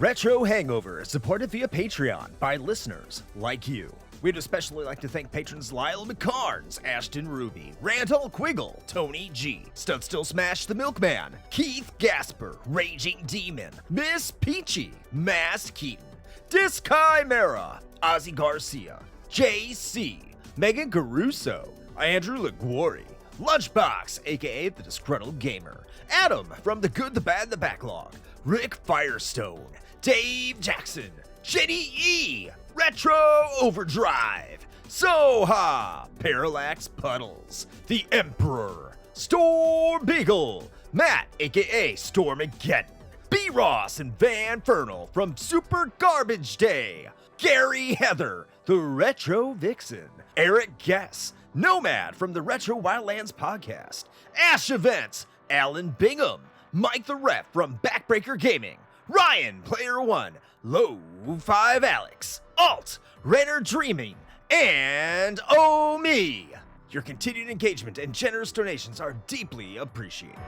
Retro Hangover is supported via Patreon by listeners like you. We'd especially like to thank patrons Lyle McCarnes, Ashton Ruby, Randall Quiggle, Tony G, Stud Still Smash the Milkman, Keith Gasper, Raging Demon, Miss Peachy, Mass Keaton, Dischimera, Ozzy Garcia, JC, Megan Caruso, Andrew Liguori, Lunchbox, aka The Disgruntled Gamer, Adam from The Good, the Bad, the Backlog, Rick Firestone, Dave Jackson, Jenny E, Retro Overdrive, Soha, Parallax Puddles, The Emperor, Storm Beagle, Matt, aka Stormageddon, B. Ross and Van Fernal from Super Garbage Day, Gary Heather, The Retro Vixen, Eric Guess, Nomad from the Retro Wildlands podcast, Ash Events, Alan Bingham, Mike the Ref from Backbreaker Gaming, Ryan Player One, Low 5 Alex, Alt, Renner Dreaming, and Oh Me. Your continued engagement and generous donations are deeply appreciated.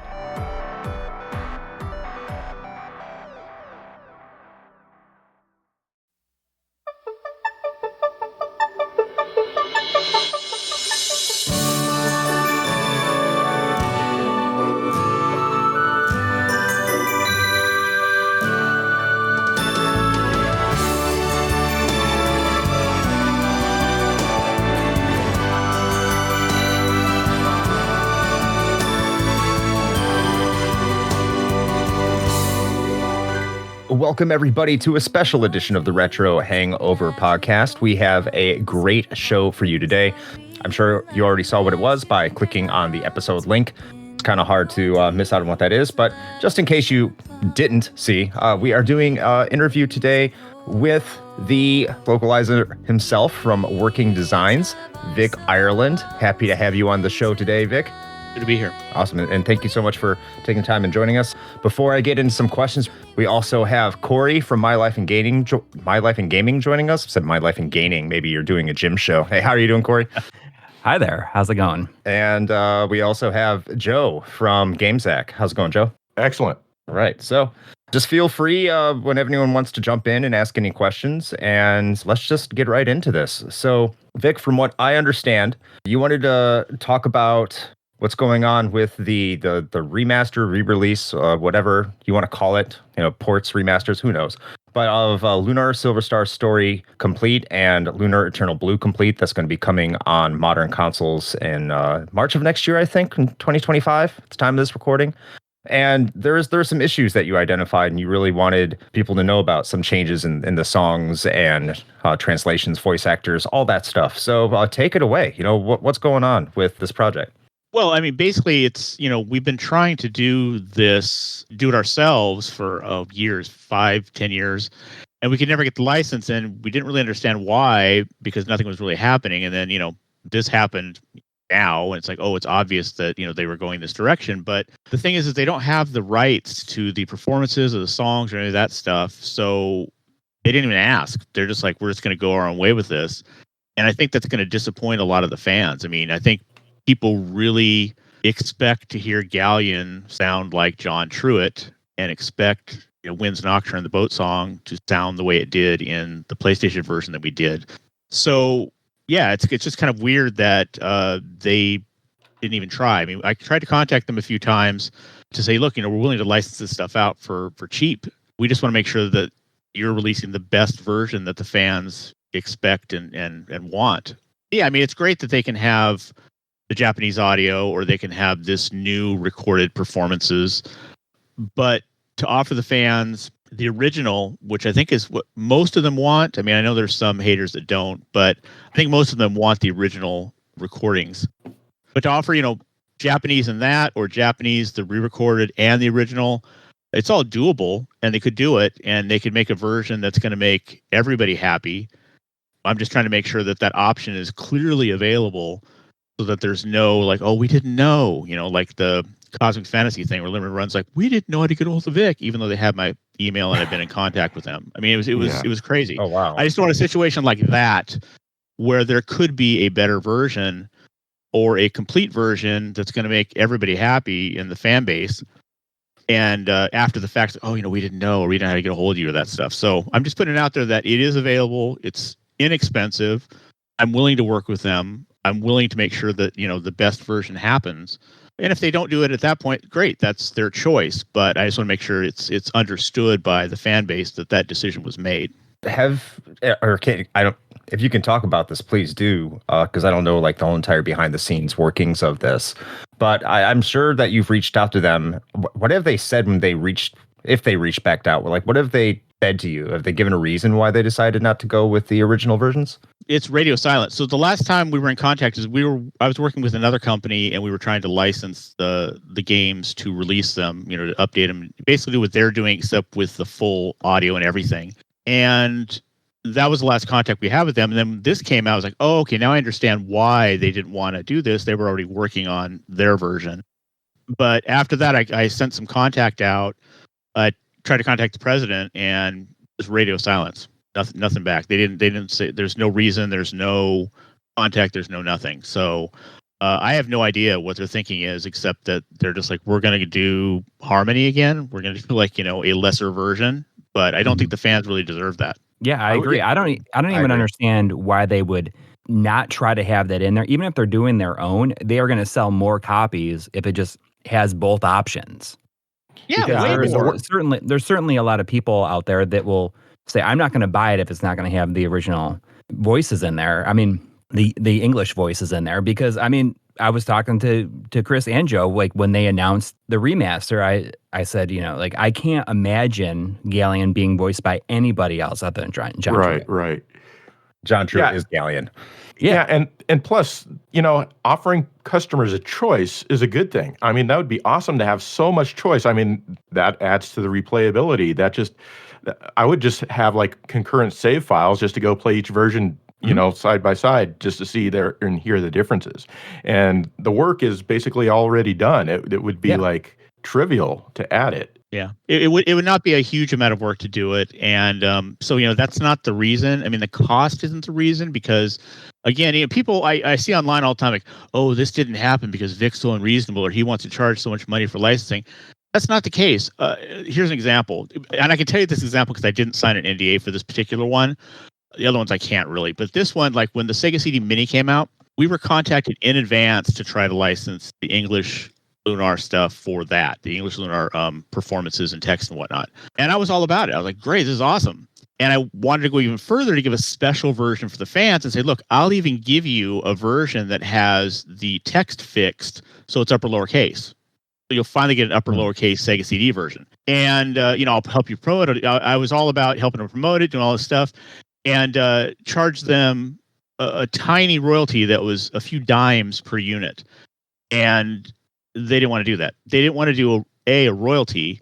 Welcome, everybody, to a special edition of the Retro Hangover podcast. We have a great show for you today. I'm sure you already saw what it was by clicking on the episode link. It's kind of hard to miss out on what that is, but just in case you didn't see, we are doing an interview today with the localizer himself from Working Designs, Vic Ireland. Happy to have you on the show today, Vic. Good to be here. Awesome. And thank you so much for taking time and joining us. Before I get into some questions, we also have Coury from My Life and Gaming joining us. I said My Life and Gaining. Maybe you're doing a gym show. Hey, how are you doing, Coury? Hi there. How's it going? And we also have Joe from GameZack. How's it going, Joe? Excellent. All right. So just feel free when anyone wants to jump in and ask any questions. And let's just get right into this. So, Vic, from what I understand, you wanted to talk about what's going on with the remaster, re-release, whatever you want to call it, ports, remasters, who knows, but of Lunar Silver Star Story Complete and Lunar Eternal Blue Complete. That's going to be coming on modern consoles in March of next year, I think, in 2025. It's time of this recording. And there's some issues that you identified and you really wanted people to know about, some changes in the songs and translations, voice actors, all that stuff. So take it away. What's going on with this project? Well, I mean, basically, it's, we've been trying to do it ourselves for years, 5-10 years, and we could never get the license, and we didn't really understand why, because nothing was really happening. And then, this happened now, and it's like, oh, it's obvious that, they were going this direction. But the thing is they don't have the rights to the performances or the songs or any of that stuff. So they didn't even ask. They're just like, we're just going to go our own way with this. And I think that's going to disappoint a lot of the fans. I mean, I think people really expect to hear Galleon sound like John Truitt and expect Wind's Nocturne, the boat song, to sound the way it did in the PlayStation version that we did. So, yeah, it's just kind of weird that they didn't even try. I mean, I tried to contact them a few times to say, look, we're willing to license this stuff out for cheap. We just want to make sure that you're releasing the best version that the fans expect and want. Yeah, I mean, it's great that they can have the Japanese audio, or they can have this new recorded performances, but to offer the fans the original, which I think is what most of them want. I mean, I know there's some haters that don't, but I think most of them want the original recordings. But to offer, Japanese and that, or Japanese, the re-recorded and the original, it's all doable, and they could do it, and they could make a version that's going to make everybody happy. I'm just trying to make sure that option is clearly available, so that there's no like, oh, we didn't know, like the Cosmic Fantasy thing where Limited Run's like, we didn't know how to get a hold of Vic, even though they had my email and I've been in contact with them. I mean, it was crazy. Oh, wow. I just want a situation like that where there could be a better version or a complete version that's going to make everybody happy in the fan base. And after the fact, oh, we didn't know, or we didn't know how to get a hold of you, or that stuff. So I'm just putting it out there that it is available. It's inexpensive. I'm willing to work with them. I'm willing to make sure that the best version happens. And if they don't do it at that point, great, that's their choice. But I just want to make sure it's understood by the fan base that decision was made. If you can talk about this, please do, because I don't know the whole entire behind the scenes workings of this. But I'm sure that you've reached out to them. What have they said when if they reached back out? What have they said to you? Have they given a reason why they decided not to go with the original versions? It's radio silent. So the last time we were in contact I was working with another company, and we were trying to license the games to release them, to update them, basically do what they're doing, except with the full audio and everything. And that was the last contact we had with them. And then this came out. I was like, oh, okay, now I understand why they didn't want to do this. They were already working on their version. But after that, I sent some contact out. I tried to contact the president, and it was radio silence. Nothing back. They didn't say. There's no reason. There's no contact. There's no nothing. So I have no idea what their thinking is, except that they're just like, we're going to do Harmony again. We're going to do a lesser version. But I don't think the fans really deserve that. Yeah, I agree. I don't even understand why they would not try to have that in there. Even if they're doing their own, they are going to sell more copies if it just has both options. Yeah, there's certainly a lot of people out there that will say, I'm not going to buy it if it's not going to have the original voices in there. I mean, the English voices in there, because I was talking to Chris and Joe, when they announced the remaster, I said, I can't imagine Galleon being voiced by anybody else other than John Truitt. Right. John Truitt is Galleon. Yeah, and plus, offering customers a choice is a good thing. That would be awesome to have so much choice. That adds to the replayability. I would just have concurrent save files just to go play each version, side by side, just to see there and hear the differences. And the work is basically already done. It would be trivial to add it. Yeah, it would not be a huge amount of work to do it, and so that's not the reason. The cost isn't the reason, because again, people I see online all the time oh, this didn't happen because Vic's so unreasonable, or he wants to charge so much money for licensing. That's not the case. Here's an example, and I can tell you this example because I didn't sign an NDA for this particular one. The other ones I can't really, but this one, when the Sega CD Mini came out, we were contacted in advance to try to license the English Lunar stuff for that, the English Lunar performances and text and whatnot. And I was all about it. I was like, great, this is awesome. And I wanted to go even further to give a special version for the fans and say, look, I'll even give you a version that has the text fixed so it's upper lowercase. So you'll finally get an upper lowercase Sega CD version. And, I'll help you promote it. I was all about helping them promote it, doing all this stuff, and charge them a tiny royalty that was a few dimes per unit. And they didn't want to do that. They didn't want to do a royalty,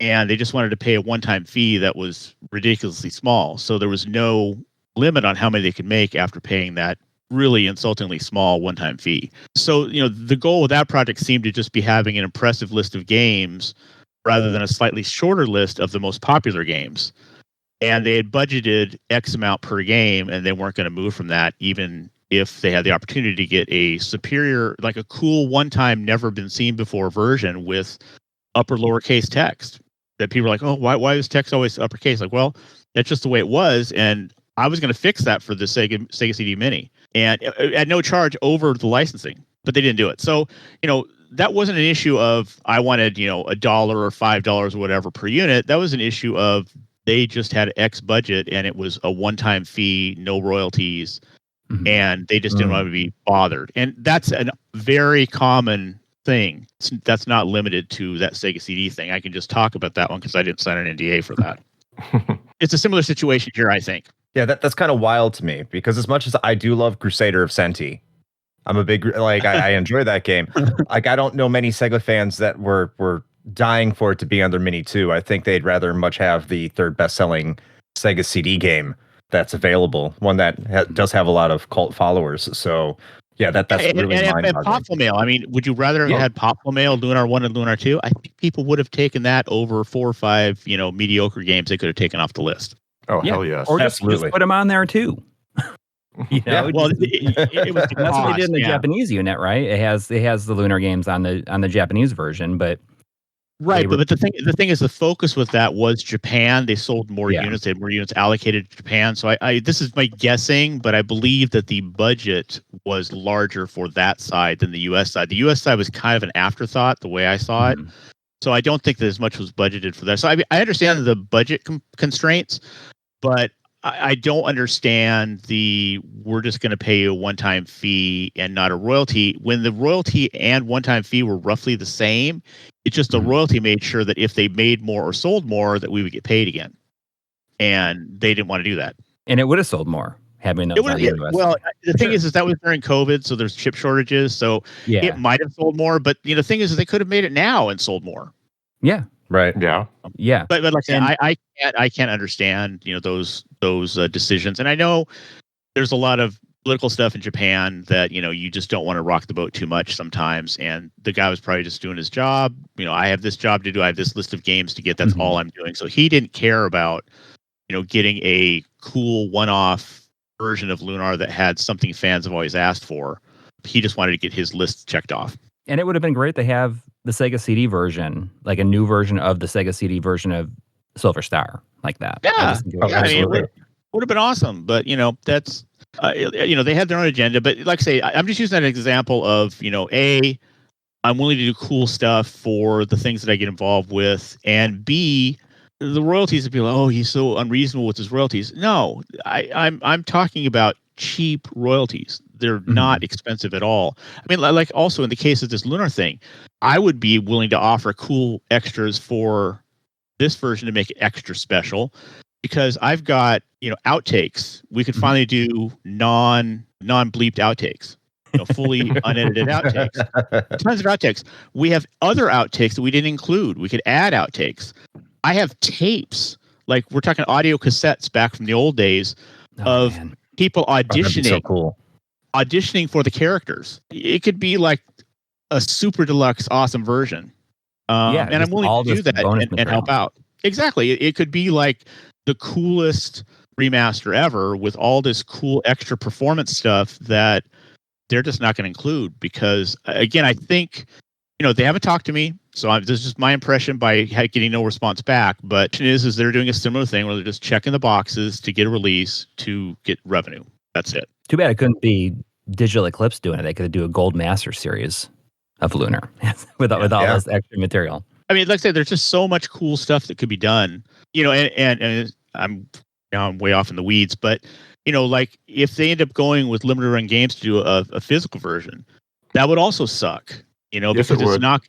and they just wanted to pay a one-time fee that was ridiculously small. So there was no limit on how many they could make after paying that really insultingly small one-time fee. So, the goal of that project seemed to just be having an impressive list of games rather than a slightly shorter list of the most popular games. And they had budgeted X amount per game, and they weren't going to move from that, even if they had the opportunity to get a superior, a cool one-time, never been seen before version with upper lowercase text. That people are like, oh, why is text always uppercase? Well, that's just the way it was, and I was going to fix that for the Sega CD Mini, and at no charge over the licensing, but they didn't do it. So, that wasn't an issue of I wanted, $1 or $5 or whatever per unit. That was an issue of they just had X budget, and it was a one-time fee, no royalties. And they just didn't want to be bothered. And that's a very common thing. That's not limited to that Sega CD thing. I can just talk about that one because I didn't sign an NDA for that. It's a similar situation here, I think. Yeah, that's kind of wild to me, because as much as I do love Crusader of Senti, I'm a big, I enjoy that game. I don't know many Sega fans that were dying for it to be on their Mini 2. I think they'd rather much have the third best-selling Sega CD game that's available, one that does have a lot of cult followers. So yeah, that's really mind-boggling. And Popful Mail, would you rather have had Popful Mail, Lunar 1 and Lunar 2? I think people would have taken that over 4 or 5, mediocre games they could have taken off the list. Oh, hell yes. Or just put them on there too. Well, it was that's what they did in the Japanese unit, right? It has the Lunar games on the Japanese version, but Right, but the thing is, the focus with that was Japan. They sold more Yeah. units. They had more units allocated to Japan. So I this is my guessing, but I believe that the budget was larger for that side than the U.S. side. The U.S. side was kind of an afterthought, the way I saw it. So I don't think that as much was budgeted for that. So I understand the budget constraints, but I don't understand we're just going to pay you a one-time fee and not a royalty, when the royalty and one-time fee were roughly the same. It's just the royalty made sure that if they made more or sold more, that we would get paid again. And they didn't want to do that. And it would have sold more having those on the US. Well, the thing is that was during COVID, so there's chip shortages. So it might have sold more, but the thing is they could have made it now and sold more. Yeah. Right. Yeah. Yeah. But like I said, I can't understand those decisions, and I know there's a lot of political stuff in Japan that you just don't want to rock the boat too much sometimes. And the guy was probably just doing his job. I have this job to do. I have this list of games to get. That's all I'm doing. So he didn't care about getting a cool one-off version of Lunar that had something fans have always asked for. He just wanted to get his list checked off. And it would have been great to have the Sega CD version, like a new version of the Sega CD version of Silver Star, like that. Yeah, it would have been awesome. But that's they had their own agenda. But like I say, I'm just using that example of A, I'm willing to do cool stuff for the things that I get involved with, and B, the royalties would be like, oh, he's so unreasonable with his royalties. No, I'm talking about cheap royalties. They're not expensive at all. I mean, like also in the case of this Lunar thing, I would be willing to offer cool extras for this version to make it extra special, because I've got outtakes. We could finally do non-bleeped outtakes, fully unedited outtakes. Tons of outtakes. We have other outtakes that we didn't include. We could add outtakes. I have tapes, like we're talking audio cassettes back from the old days of people auditioning. So cool. Auditioning for the characters. It could be like a super deluxe awesome version. And I'm willing to do that and help out. Exactly. It could be like the coolest remaster ever with all this cool extra performance stuff that they're just not going to include, because again, I think they haven't talked to me, so this is just my impression by getting no response back. But is they're doing a similar thing where they're just checking the boxes to get a release to get revenue. That's it. Too bad it couldn't be Digital Eclipse doing it. They could do a Gold Master series of Lunar with all this extra material. I mean, like I said, there's just so much cool stuff that could be done. And I'm way off in the weeds, but like if they end up going with limited run games to do a physical version, that would also suck. Because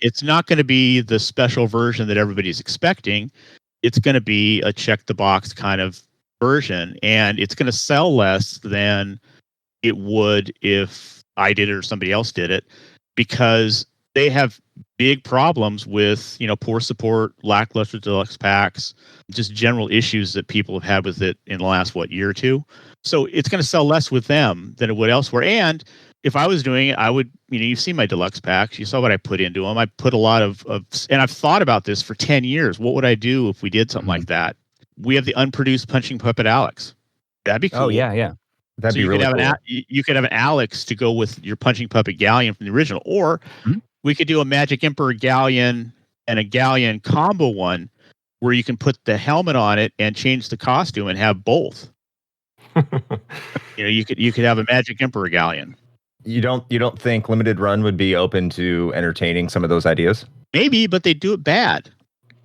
it's not going to be the special version that everybody's expecting. It's going to be a check the box kind of version, and it's going to sell less than it would if I did it or somebody else did it, because they have big problems with poor support, lackluster deluxe packs, just general issues that people have had with it in the last year or two. So it's going to sell less with them than it would elsewhere. And if I was doing it, I would, you've seen my deluxe packs. You saw what I put into them. I put a lot of, and I've thought about this for 10 years. What would I do if we did something like that? We have the unproduced Punching Puppet Alex. That'd be cool. Oh, yeah. That'd be really cool. You could have an Alex to go with your Punching Puppet Galleon from the original. Or we could do a Magic Emperor Galleon and a Galleon combo one where you can put the helmet on it and change the costume and have both. You could have a Magic Emperor Galleon. You don't think Limited Run would be open to entertaining some of those ideas? Maybe, but they do it bad.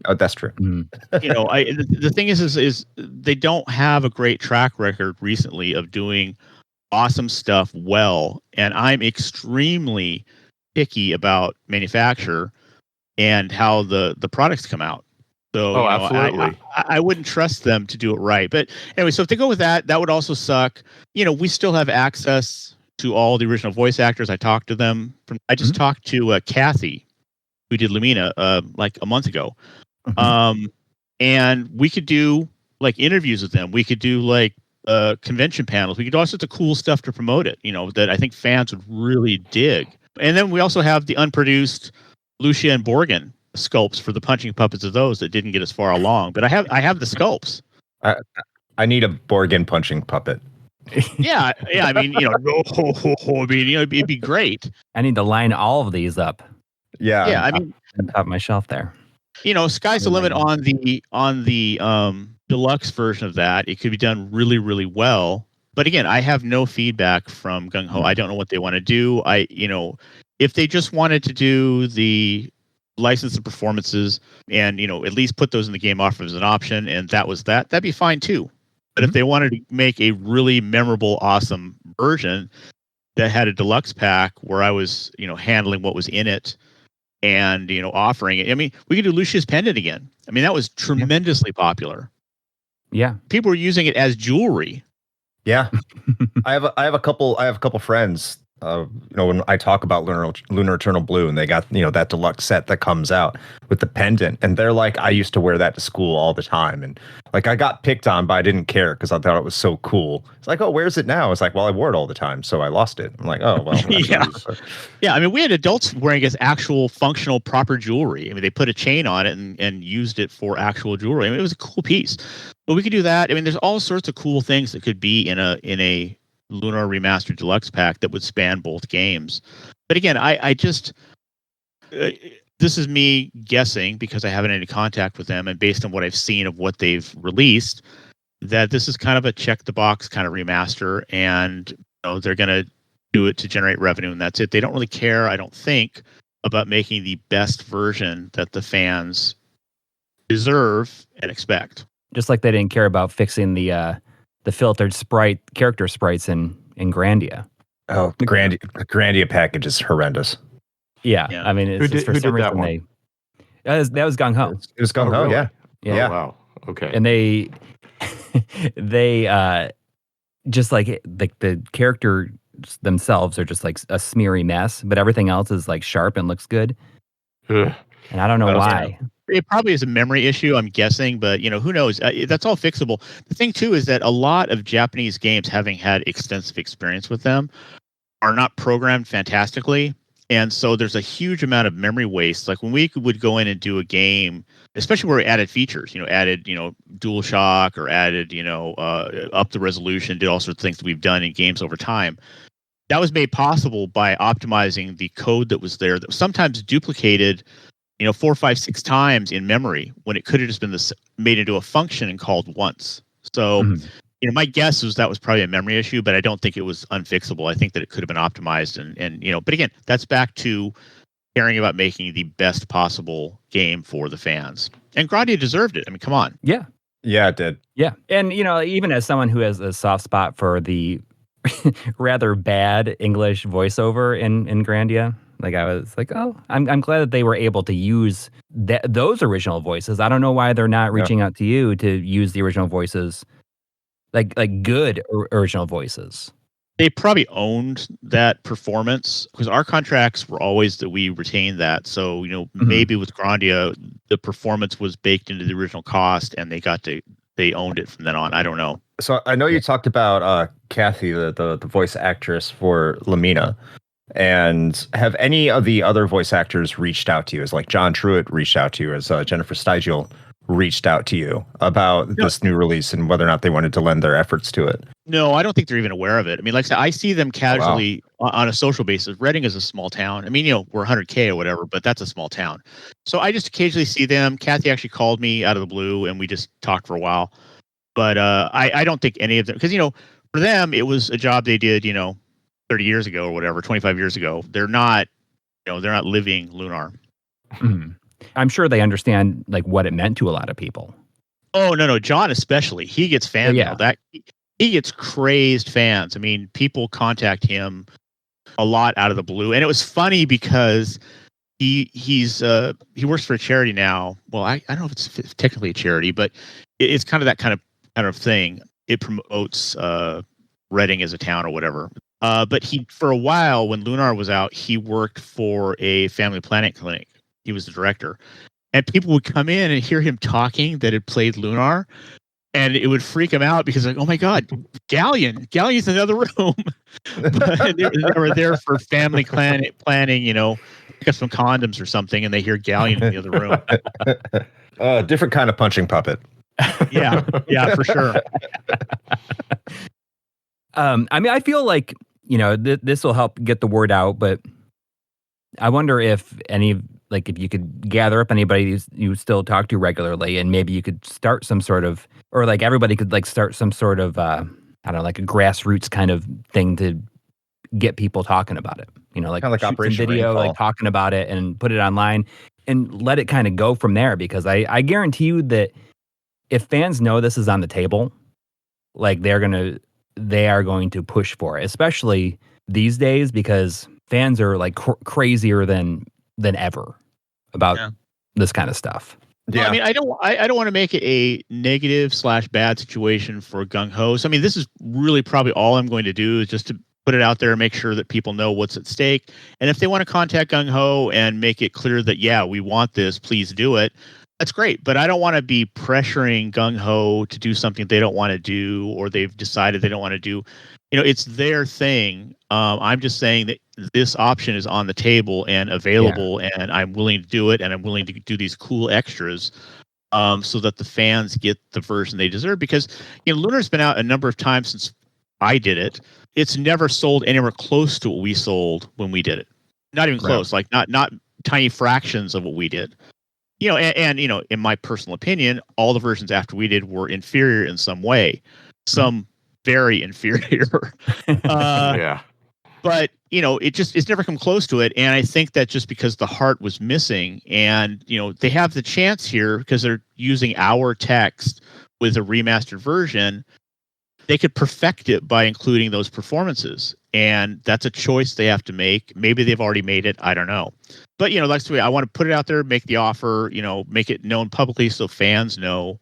Oh, that's true. The thing is they don't have a great track record recently of doing awesome stuff well, and I'm extremely picky about manufacture and how the products come out. So absolutely. I wouldn't trust them to do it right. But anyway, so if they go with that would also suck. We still have access to all the original voice actors. I talked to them. I just talked to Kathy, who did Lumina like a month ago. And we could do like interviews with them. We could do like convention panels. We could do all sorts of cool stuff to promote it, that I think fans would really dig. And then we also have the unproduced Lucia and Borgen sculpts for the punching puppets of those that didn't get as far along. But I have the sculpts. I need a Borgen punching puppet. Yeah. I mean, it'd be great. I need to line all of these up. Yeah. Yeah. I mean, on top of my shelf there. Sky's the limit on the deluxe version of that. It could be done really, really well. But again, I have no feedback from GungHo. I don't know what they want to do. If they just wanted to do the license and performances and, at least put those in the game offer as an option, and that was that, that'd be fine too. But if they wanted to make a really memorable, awesome version that had a deluxe pack where I was, handling what was in it and, offering it. I mean, we could do Lucius Pendant again. I mean, that was tremendously popular. Yeah. People were using it as jewelry. Yeah. I have a couple friends, when I talk about Lunar Eternal Blue, and they got, that deluxe set that comes out with the pendant, and they're like, I used to wear that to school all the time, and like I got picked on, but I didn't care because I thought it was so cool. It's like, oh, where's it now? It's like, well, I wore it all the time, so I lost it. I'm like, oh, well. Yeah. I mean, we had adults wearing it as actual functional proper jewelry. I mean, they put a chain on it and used it for actual jewelry. I mean, it was a cool piece. But we could do that. I mean, there's all sorts of cool things that could be in a Lunar Remastered Deluxe pack that would span both games. But again, I just this is me guessing because I haven't had any contact with them, and based on what I've seen of what they've released, that this is kind of a check the box kind of remaster, and they're going to do it to generate revenue, and that's it. They don't really care, I don't think, about making the best version that the fans deserve and expect. Just like they didn't care about fixing the filtered character sprites in Grandia. Oh, the Grandia package is horrendous. Yeah. I mean, it's just for some reason that was GungHo. It was GungHo, really? Yeah. Oh, wow. Okay. And they just like the characters themselves are just like a smeary mess, but everything else is like sharp and looks good. Ugh. And I don't know why. It probably is a memory issue, I'm guessing, but who knows? That's all fixable. The thing too is that a lot of Japanese games, having had extensive experience with them, are not programmed fantastically, and so there's a huge amount of memory waste. Like when we would go in and do a game, especially where we added features, added DualShock or added up the resolution, did all sorts of things that we've done in games over time. That was made possible by optimizing the code that was there that was sometimes duplicated 4, 5, 6 times in memory when it could have just been made into a function and called once. So, my guess was that was probably a memory issue, but I don't think it was unfixable. I think that it could have been optimized and but again, that's back to caring about making the best possible game for the fans. And Grandia deserved it. I mean, come on. Yeah. Yeah, it did. Yeah. And, even as someone who has a soft spot for the rather bad English voiceover in Grandia, like I was like, oh, I'm glad that they were able to use those original voices. I don't know why they're not reaching out to you to use the original voices, like good original voices. They probably owned that performance because our contracts were always that we retain that. So maybe with Grandia, the performance was baked into the original cost, and they owned it from then on. I don't know. So I know you talked about Kathy, the voice actress for Lamina. And have any of the other voice actors reached out to you? As like John Truitt reached out to you, as Jennifer Stigel reached out to you about this new release and whether or not they wanted to lend their efforts to it? No, I don't think they're even aware of it. I mean, like I said, I see them casually on a social basis. Reading is a small town. I mean, we're 100K or whatever, but that's a small town. So I just occasionally see them. Kathy actually called me out of the blue, and we just talked for a while. But I don't think any of them, because for them it was a job they did 30 years ago or whatever, 25 years ago. They're not living Lunar. Mm-hmm. I'm sure they understand like what it meant to a lot of people. Oh, no, John especially. He gets fan mail. He gets crazed fans. I mean, people contact him a lot out of the blue. And it was funny because he works for a charity now. Well, I don't know if it's technically a charity, but it's kind of that kind of thing. It promotes Reading as a town or whatever. But for a while, when Lunar was out, he worked for a family planning clinic. He was the director. And people would come in and hear him talking that had played Lunar, and it would freak him out because like, oh my God, Gallion's in another room. But they were there for family planning, pick up some condoms or something, and they hear Gallion in the other room. Different kind of punching puppet. Yeah, for sure. I mean, I feel like, this will help get the word out, but I wonder if any like if you could gather up anybody you still talk to regularly, and maybe you could start some sort of, or like everybody could like start some sort of I don't know, like a grassroots kind of thing to get people talking about it. You know, like Kinda like shoot some Operation video, Rainfall. like talking about it and put it online and let it kind of go from there. Because I guarantee you that if fans know this is on the table, like they are going to push for it, especially these days, because fans are like crazier than ever about this kind of stuff. Yeah. Well, I mean, I don't want to make it a negative/bad situation for GungHo. So, I mean, this is really probably all I'm going to do is just to put it out there and make sure that people know what's at stake. And if they want to contact GungHo and make it clear that, yeah, we want this, please do it. That's great. But I don't want to be pressuring GungHo to do something they don't want to do, or they've decided they don't want to do. You know, it's their thing. I'm just saying that this option is on the table and available, and I'm willing to do it, and I'm willing to do these cool extras so that the fans get the version they deserve. Because, you know, Lunar's been out a number of times since I did it. It's never sold anywhere close to what we sold when we did it. Not even close. Like not tiny fractions of what we did. You know, and you know, in my personal opinion, all the versions after we did were inferior in some way. Some very inferior. But you know, it's never come close to it. And I think that just because the heart was missing, and you know, they have the chance here because they're using our text with a remastered version, they could perfect it by including those performances. And that's a choice they have to make. Maybe they've already made it. I don't know. But, you know, that's the way I want to put it out there, make the offer, you know, make it known publicly so fans know.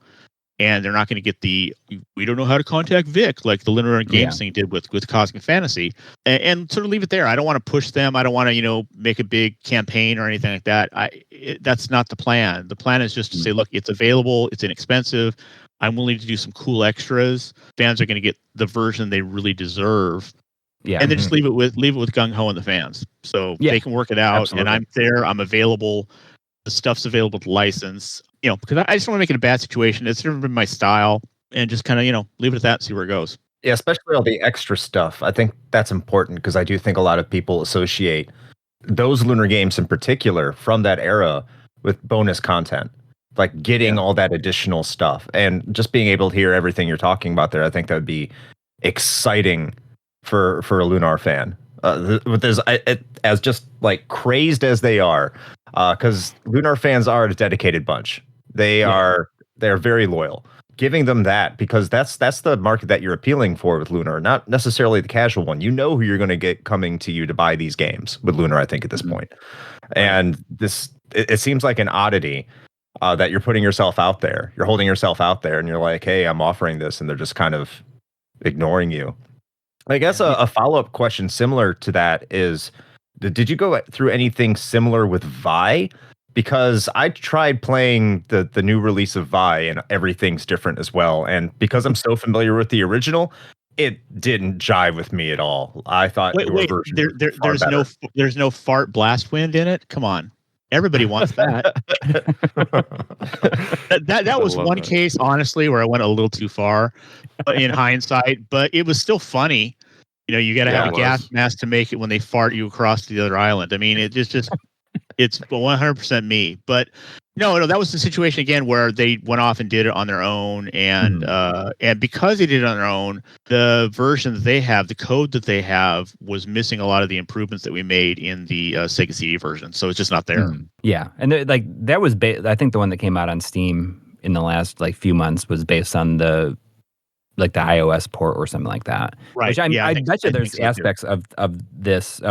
And they're not going to get we don't know how to contact Vic, like the Lunar Games thing did with Cosmic Fantasy. And sort of leave it there. I don't want to push them. I don't want to, you know, make a big campaign or anything like that. That's not the plan. The plan is just to say, look, it's available. It's inexpensive. I'm willing to do some cool extras. Fans are going to get the version they really deserve. Yeah, and then just leave it with GungHo and the fans, so they can work it out. Absolutely. And I'm there. I'm available. The stuff's available to license. You know, because I just don't want to make it a bad situation. It's never been my style, and just kind of, you know, leave it at that and see where it goes. Yeah, especially all the extra stuff. I think that's important because I do think a lot of people associate those Lunar games in particular from that era with bonus content. Like getting all that additional stuff and just being able to hear everything you're talking about there. I think that would be exciting for a Lunar fan. As just like crazed as they are, because Lunar fans are a dedicated bunch. They're very loyal. Giving them that, because that's the market that you're appealing for with Lunar, not necessarily the casual one. You know who you're going to get coming to you to buy these games with Lunar, I think, at this point. And it seems like an oddity. That you're putting yourself out there, you're holding yourself out there, and you're like, hey, I'm offering this, and they're just kind of ignoring you. I guess a follow-up question similar to that is, did you go through anything similar with Vi? Because I tried playing the new release of Vi, and everything's different as well. And because I'm so familiar with the original, it didn't jive with me at all. I thought there's no fart blast wind in it. Come on. Everybody wants that. that was one case, honestly, where I went a little too far in hindsight, but it was still funny. You know, you got to have a gas mask to make it when they fart you across to the other island. I mean, it's 100% me. But no, that was the situation again where they went off and did it on their own, and because they did it on their own, the version that they have, the code that they have, was missing a lot of the improvements that we made in the Sega CD version. So it's just not there. Yeah, and that was I think the one that came out on Steam in the last few months was based on the iOS port or something like that. Right. Which I bet you there's aspects of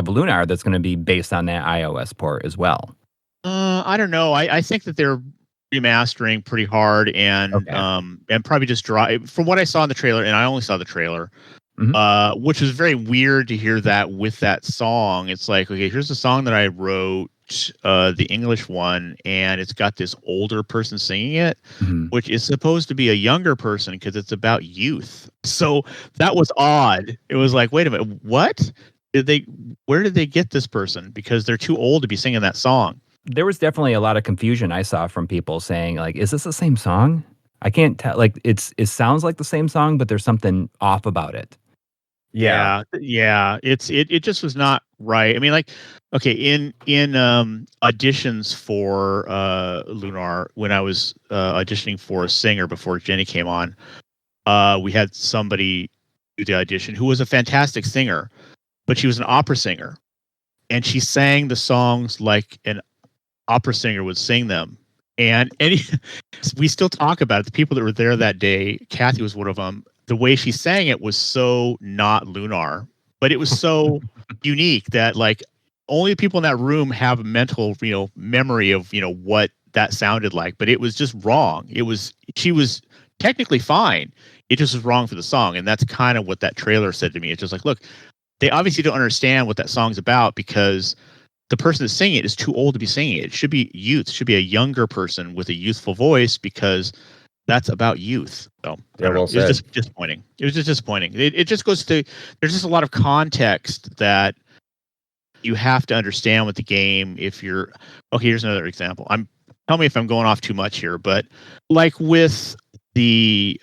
Lunar that's going to be based on that iOS port as well. I don't know. I think that they're remastering pretty hard and probably just from what I saw in the trailer, and I only saw the trailer, which was very weird to hear that with that song. It's like, okay, here's the song that I wrote, the English one, and it's got this older person singing it, which is supposed to be a younger person because it's about youth. So that was odd. It was like, wait a minute, what? Where did they get this person? Because they're too old to be singing that song. There was definitely a lot of confusion I saw from people saying, like, is this the same song? I can't tell. Like, it sounds like the same song, but there's something off about it. Yeah. It just was not Right. I mean, like, okay, in auditions for Lunar, when I was auditioning for a singer before Jenny came on, we had somebody do the audition who was a fantastic singer, but she was an opera singer, and she sang the songs like an opera singer would sing them. And we still talk about it. The people that were there that day, Kathy was one of them. The way she sang it was so not Lunar, but it was so unique that like only people in that room have a mental, memory of, what that sounded like. But it was just wrong. She was technically fine. It just was wrong for the song. And that's kind of what that trailer said to me. It's just like, look, they obviously don't understand what that song's about because the person that's singing it is too old to be singing it. It should be youth. It should be a younger person with a youthful voice because that's about youth. So Yeah, well it was just disappointing. It was just disappointing. It just goes to, there's just a lot of context that you have to understand with the game. If you're, okay, here's another example. Tell me if I'm going off too much here, but like with the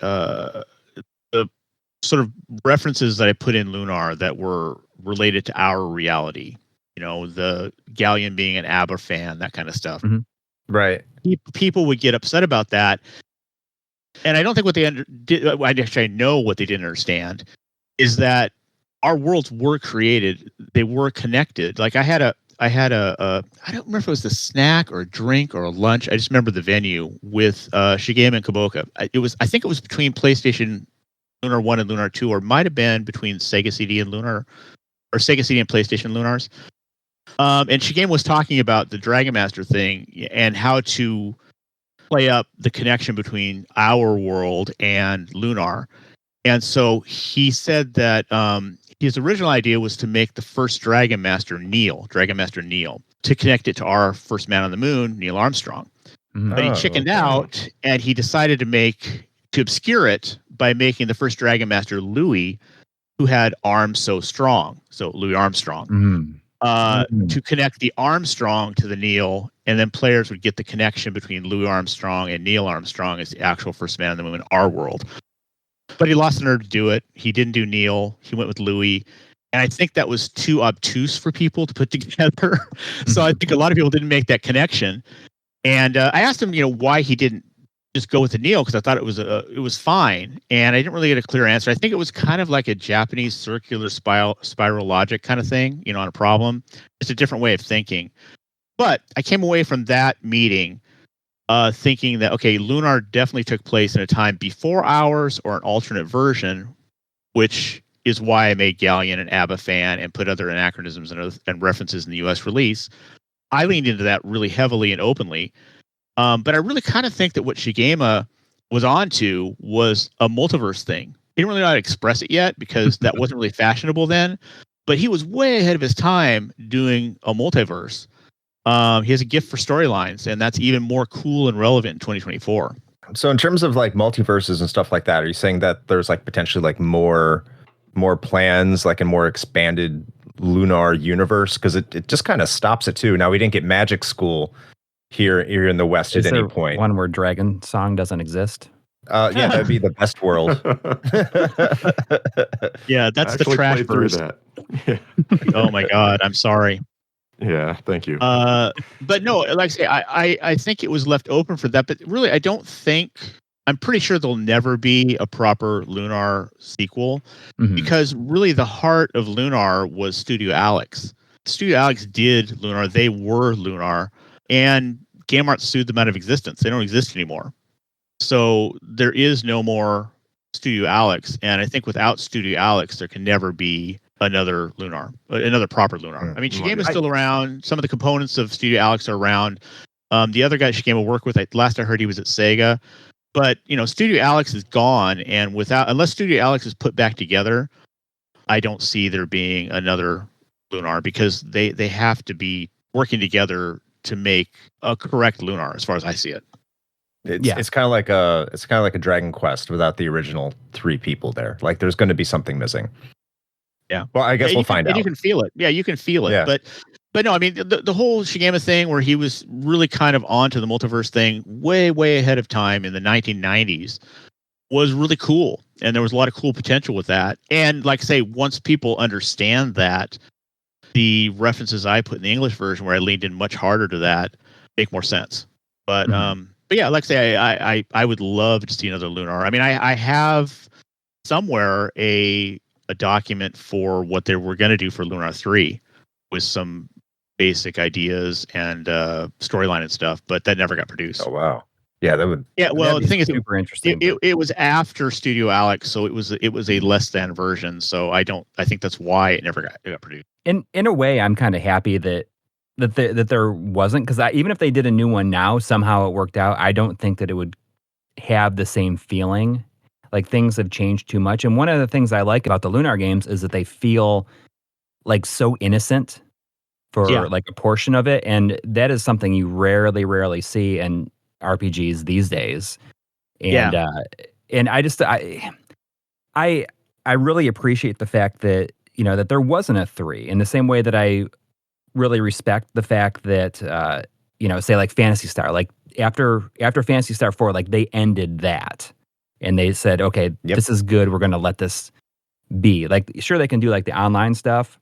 sort of references that I put in Lunar that were related to our reality, the Galleon being an ABBA fan, that kind of stuff. Mm-hmm. Right. People would get upset about that. And I don't think what they I know what they didn't understand is that our worlds were created. They were connected. Like I had a, I don't remember if it was a snack or a drink or a lunch. I just remember the venue with Shigema and Kaboka. I think it was between PlayStation Lunar 1 and Lunar 2, or might have been between Sega CD and Lunar, or Sega CD and PlayStation Lunars. And Shigema was talking about the Dragon Master thing and how to play up the connection between our world and Lunar. And so he said that his original idea was to make the first Dragon Master Neil, to connect it to our first man on the moon, Neil Armstrong. Mm-hmm. But he chickened out, and he decided to obscure it by making the first Dragon Master Louis, who had arms so strong. So Louis Armstrong. Mm-hmm. To connect the Armstrong to the Neil, and then players would get the connection between Louis Armstrong and Neil Armstrong as the actual first man on the moon in our world. But he lost the nerve to do it. He didn't do Neil. He went with Louis. And I think that was too obtuse for people to put together. So I think a lot of people didn't make that connection. And I asked him, why he didn't just go with the Neil, because I thought it was fine. And I didn't really get a clear answer. I think it was kind of like a Japanese circular spiral logic kind of thing, on a problem. It's a different way of thinking. But I came away from that meeting thinking that, okay, Lunar definitely took place in a time before ours or an alternate version, which is why I made Galleon an ABBA fan and put other anachronisms and references in the US release. I leaned into that really heavily and openly. But I really kind of think that what Shigema was onto was a multiverse thing. He didn't really know how to express it yet because that wasn't really fashionable then. But he was way ahead of his time doing a multiverse. He has a gift for storylines, and that's even more cool and relevant in 2024. So in terms of like multiverses and stuff like that, are you saying that there's like potentially like more plans, like a more expanded Lunar universe? Because it just kind of stops it too. Now, we didn't get Magic School here in the West at any point. One where Dragon Song doesn't exist? Yeah, that'd be the best world. Yeah, that's the trash version. Yeah. Oh my God, I'm sorry. Yeah, thank you. But no, like I say, I think it was left open for that. But really, I'm pretty sure there'll never be a proper Lunar sequel, because really the heart of Lunar was Studio Alex. Studio Alex did Lunar. They were Lunar. And Gaijinworks sued them out of existence. They don't exist anymore. So there is no more Studio Alex. And I think without Studio Alex, there can never be another proper Lunar. I mean, Shigema's still around. Some of the components of Studio Alex are around. The other guy Shigema worked with, last I heard, he was at Sega. But, Studio Alex is gone. And unless Studio Alex is put back together, I don't see there being another Lunar, because they have to be working together to make a correct Lunar, as far as I see it. It's kind of like a Dragon Quest without the original 3 people there. Like there's going to be something missing. Yeah. Well, I guess we'll find out. You can feel it. Yeah, you can feel it. Yeah. But no, I mean the whole Shigema thing, where he was really kind of onto the multiverse thing way, way ahead of time in the 1990s, was really cool, and there was a lot of cool potential with that. And like I say, once people understand that, the references I put in the English version, where I leaned in much harder to that, make more sense. But but yeah, like I say, I would love to see another Lunar. I mean, I have somewhere a document for what they were going to do for Lunar 3 with some basic ideas and storyline and stuff, but that never got produced. Oh wow. Yeah, that would. Yeah, well, the thing is, super interesting. it was after Studio Alex, so it was a less than version. So I think that's why it never got produced. In a way, I'm kind of happy that there wasn't, because even if they did a new one now, somehow it worked out. I don't think that it would have the same feeling. Like, things have changed too much. And one of the things I like about the Lunar games is that they feel like so innocent for like a portion of it, and that is something you rarely see in RPGs these days. And and I really appreciate the fact that, you know, that there wasn't a 3, in the same way that I really respect the fact that you know, say like Phantasy Star, like after Phantasy Star 4, like they ended that and they said, okay, this is good, we're going to let this be. Like, sure, they can do like the online stuff,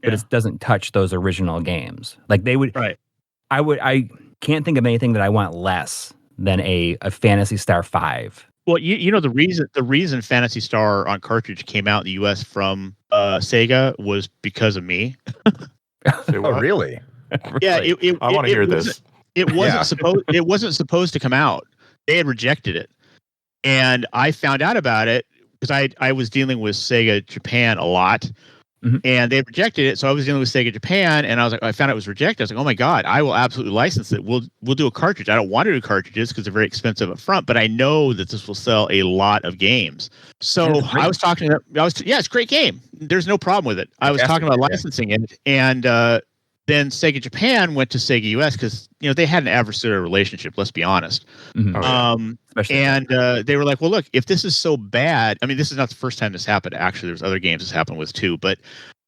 but it doesn't touch those original games. Like, they would, I can't think of anything that I want less than a Phantasy Star 5. Well, you know, the reason Phantasy Star on cartridge came out in the US from Sega was because of me. Oh, really? Yeah, I want to hear this. It wasn't supposed to come out. They had rejected it, and I found out about it because I was dealing with Sega Japan a lot. And they rejected it, so I was dealing with Sega Japan, and I found out it was rejected. I was like, oh my god, I will absolutely license it. We'll do a cartridge. I don't want to do cartridges because they're very expensive up front, but I know that this will sell a lot of games. So I was talking about, it's a great game. There's no problem with it. I was talking about licensing it, and then Sega Japan went to Sega US because, you know, they had an adversarial relationship. Let's be honest. And they were like, well, look, if this is so bad, I mean, this is not the first time this happened. Actually, there's other games this happened with too. But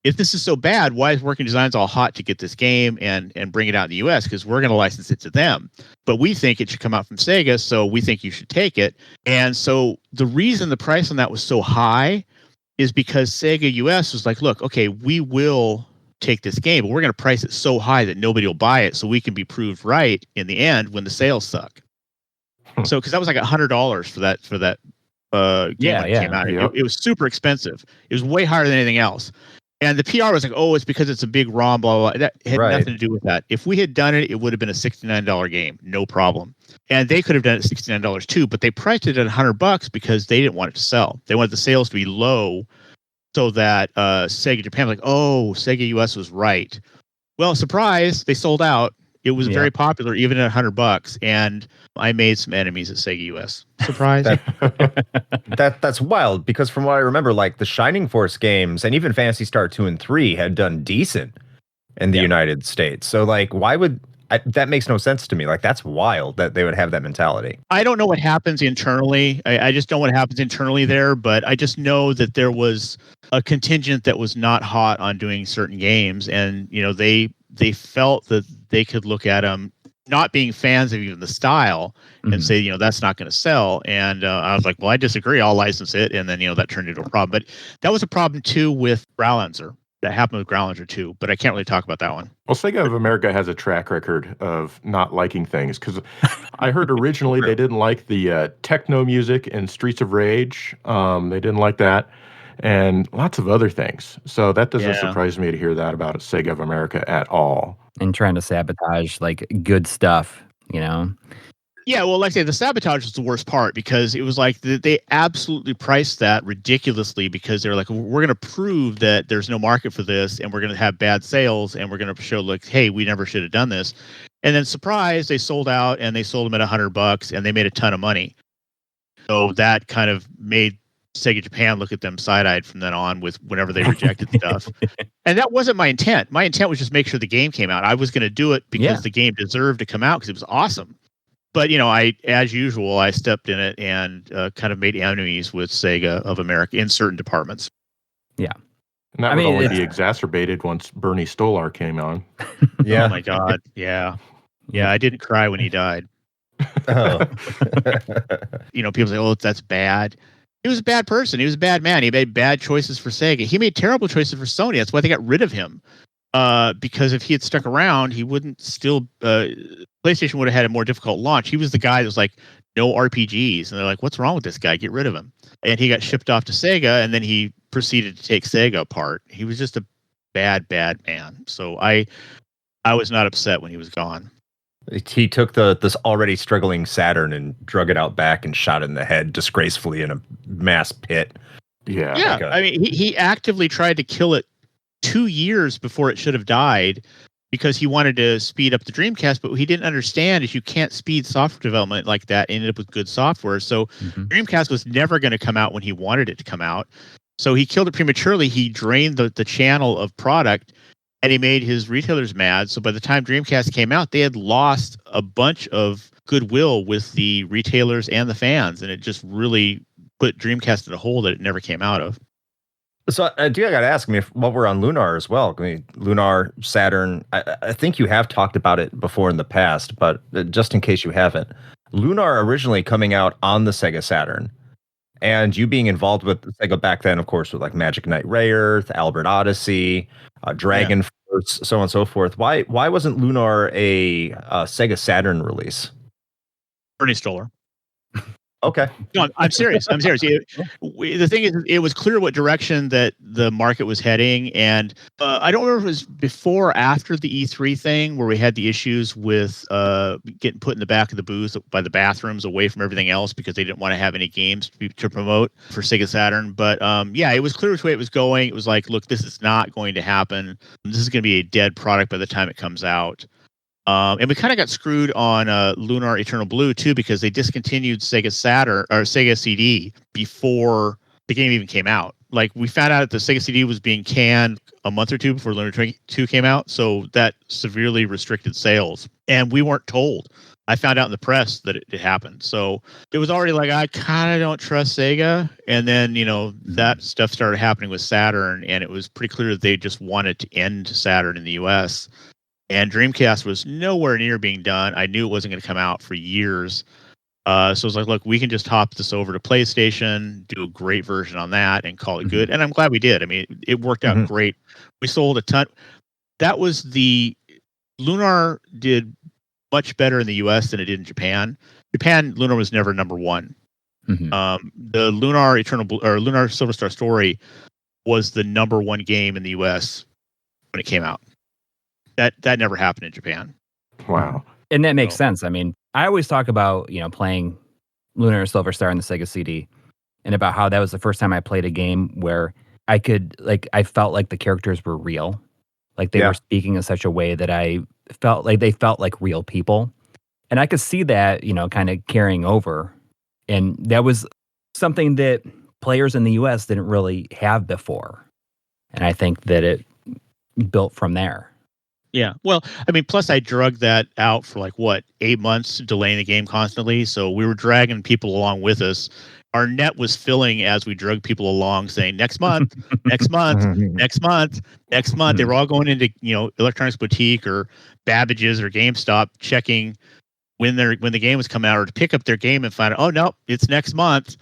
if this is so bad, why is Working Design's all hot to get this game and bring it out in the US? Because we're going to license it to them. But we think it should come out from Sega, so we think you should take it. And so the reason the price on that was so high is because Sega US was like, look, okay, we will take this game, but we're going to price it so high that nobody will buy it, so we can be proved right in the end when the sales suck. So, because that was like $100 for that game when it came out. It was super expensive. It was way higher than anything else. And the PR was like, oh, it's because it's a big ROM, blah, blah, blah. That had nothing to do with that. If we had done it, it would have been a $69 game, no problem. And they could have done it at $69 too, but they priced it at $100 because they didn't want it to sell. They wanted the sales to be low, so that Sega Japan was like, oh, Sega US was right. Well, surprise, they sold out. It was very popular, even at $100, and I made some enemies at Sega US. Surprise. That's wild, because from what I remember, like the Shining Force games and even Phantasy Star 2 and 3 had done decent in the United States. So, like, why would... that makes no sense to me. Like, that's wild that they would have that mentality. I don't know what happens internally. I just know what happens internally there, but I just know that there was a contingent that was not hot on doing certain games, and, you know, they felt that they could look at them not being fans of even the style and say, you know, that's not going to sell. And I was like, well, I disagree. I'll license it. And then, you know, that turned into a problem. But that was a problem too with Growlancer. That happened with Growlancer too, but I can't really talk about that one. Well, Sega of America has a track record of not liking things, because I heard originally they didn't like the techno music in Streets of Rage. They didn't like that, and lots of other things. So that doesn't surprise me to hear that about Sega of America at all. And trying to sabotage like good stuff, you know? Yeah, well, like I say, the sabotage was the worst part, because it was like they absolutely priced that ridiculously, because they were like, we're going to prove that there's no market for this, and we're going to have bad sales, and we're going to show, like, hey, we never should have done this. And then, surprise, they sold out, and they sold them at $100, and they made a ton of money. So that kind of made Sega Japan look at them side-eyed from then on with whenever they rejected stuff. And that wasn't my intent. My intent was just make sure the game came out. I was going to do it because the game deserved to come out, because it was awesome. But, you know, as usual, I stepped in it and kind of made enemies with Sega of America in certain departments. Yeah. And that would only be exacerbated once Bernie Stolar came on. Oh, my God. Yeah. Yeah, I didn't cry when he died. You know, people say, oh, that's bad. He was a bad person. He was a bad man. He made bad choices for Sega. He made terrible choices for Sony. That's why they got rid of him. because if he had stuck around, he wouldn't still. PlayStation would have had a more difficult launch. He was the guy that was like, no RPGs, and they're like, what's wrong with this guy? Get rid of him. And he got shipped off to Sega, and then he proceeded to take Sega apart. He was just a bad man. So I was not upset when he was gone. He took this already struggling Saturn and drug it out back and shot it in the head disgracefully in a mass pit. Yeah. Yeah, Like I mean, he actively tried to kill it 2 years before it should have died because he wanted to speed up the Dreamcast, but what he didn't understand is you can't speed software development like that and end up with good software. So Dreamcast was never going to come out when he wanted it to come out. So he killed it prematurely. He drained the channel of product, and he made his retailers mad. So by the time Dreamcast came out, they had lost a bunch of goodwill with the retailers and the fans, and it just really put Dreamcast in a hole that it never came out of. So I got to ask, I mean, while we're on Lunar as well, I mean, Lunar, Saturn, I think you have talked about it before in the past, but just in case you haven't, Lunar originally coming out on the Sega Saturn, and you being involved with Sega back then, of course, with like Magic Knight Rayearth, Albert Odyssey, Dragon Force, so on and so forth. Why wasn't Lunar a Sega Saturn release? Bernie Stoller. Okay. No, I'm serious. The thing is, it was clear what direction that the market was heading, and I don't remember if it was before or after the E3 thing where we had the issues with getting put in the back of the booth by the bathrooms away from everything else because they didn't want to have any games to promote for Sega Saturn. But yeah, it was clear which way it was going. It was like, look, this is not going to happen. This is going to be a dead product by the time it comes out. And we kind of got screwed on Lunar Eternal Blue too because they discontinued Sega Saturn or Sega CD before the game even came out. Like we found out that the Sega CD was being canned a month or two before Lunar 2 came out, so that severely restricted sales. And we weren't told. I found out in the press that it happened. So it was already like, I kind of don't trust Sega. And then, that stuff started happening with Saturn, and it was pretty clear that they just wanted to end Saturn in the US. And Dreamcast was nowhere near being done. I knew it wasn't going to come out for years. So I was like, look, we can just hop this over to PlayStation, do a great version on that, and call it good. And I'm glad we did. I mean, it worked out great. We sold a ton. That was Lunar did much better in the US than it did in Japan. Lunar was never number one. The Lunar Lunar Silver Star Story was the number one game in the US when it came out. That never happened in Japan. Wow. And that makes sense. I mean, I always talk about, playing Lunar Silver Star on the Sega CD and about how that was the first time I played a game where I felt like the characters were real. Like they were speaking in such a way that I felt like they felt like real people. And I could see that, kind of carrying over. And that was something that players in the US didn't really have before. And I think that it built from there. Yeah. Well, I mean, plus I drugged that out for 8 months, delaying the game constantly. So we were dragging people along with us. Our net was filling as we drug people along saying, next month, next month, next month, next month. They were all going into, Electronics Boutique or Babbage's or GameStop checking when the game was coming out or to pick up their game and find out, oh, no, it's next month.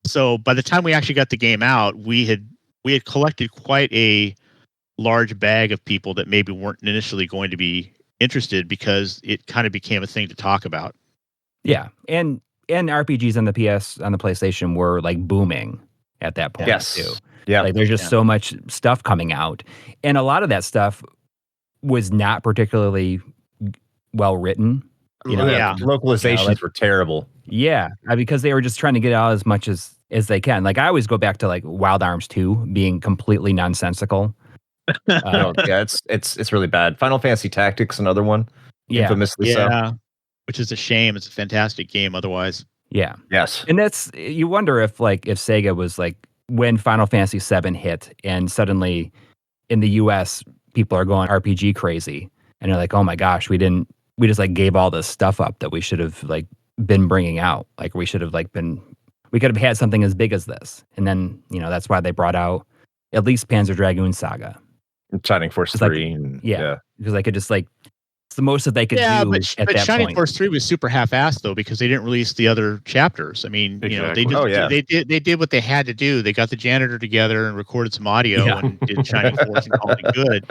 So by the time we actually got the game out, we had collected quite a large bag of people that maybe weren't initially going to be interested because it kind of became a thing to talk about. Yeah. And RPGs on the PlayStation were booming at that point too. Yeah. There's just so much stuff coming out. And a lot of that stuff was not particularly well written. Localizations were terrible. Yeah. Because they were just trying to get out as much as they can. I always go back to Wild Arms 2 being completely nonsensical. It's really bad. Final Fantasy Tactics, another one, infamously so. Which is a shame. It's a fantastic game otherwise. Yeah. Yes. And you wonder if Sega was when Final Fantasy 7 hit and suddenly in the US people are going RPG crazy and they're like, oh my gosh, we just gave all this stuff up that we should have been bringing out. We should have we could have had something as big as this. And then, that's why they brought out at least Panzer Dragoon Saga. Shining Force 3. Because I could just It's the most that they could do at but that Shining point. Force 3 was super half-assed though because they didn't release the other chapters. I mean, Exactly. they did what they had to do. They got the janitor together and recorded some audio and did Shining Force and called it good.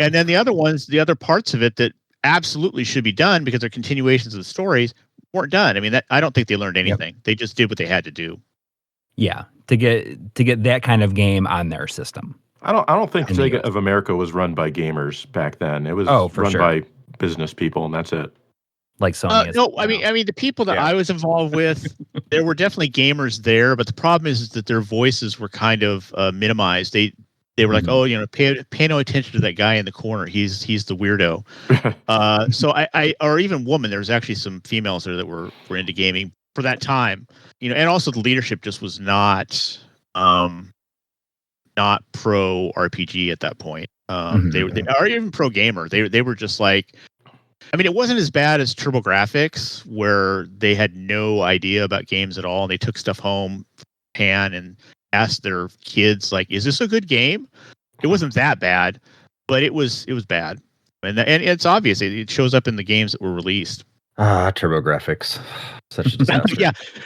And then the other ones, the other parts of it that absolutely should be done because they're continuations of the stories weren't done. I mean, I don't think they learned anything. They just did what they had to do. Yeah, to get that kind of game on their system. I don't think Sega of America was run by gamers back then. It was run by business people, and that's it. Like Sony. No, I mean the people that I was involved with, there were definitely gamers there, but the problem is that their voices were kind of minimized. They were like, oh, pay no attention to that guy in the corner. He's the weirdo. So I or even woman. There was actually some females there that were into gaming for that time. And also the leadership just was not pro RPG at that point. They are even pro gamer. They were just like, I mean, it wasn't as bad as TurboGrafx, where they had no idea about games at all, and they took stuff home and asked their kids, like, "Is this a good game?" It wasn't that bad, but it was bad, and it's obvious. It shows up in the games that were released. TurboGrafx, such a disaster.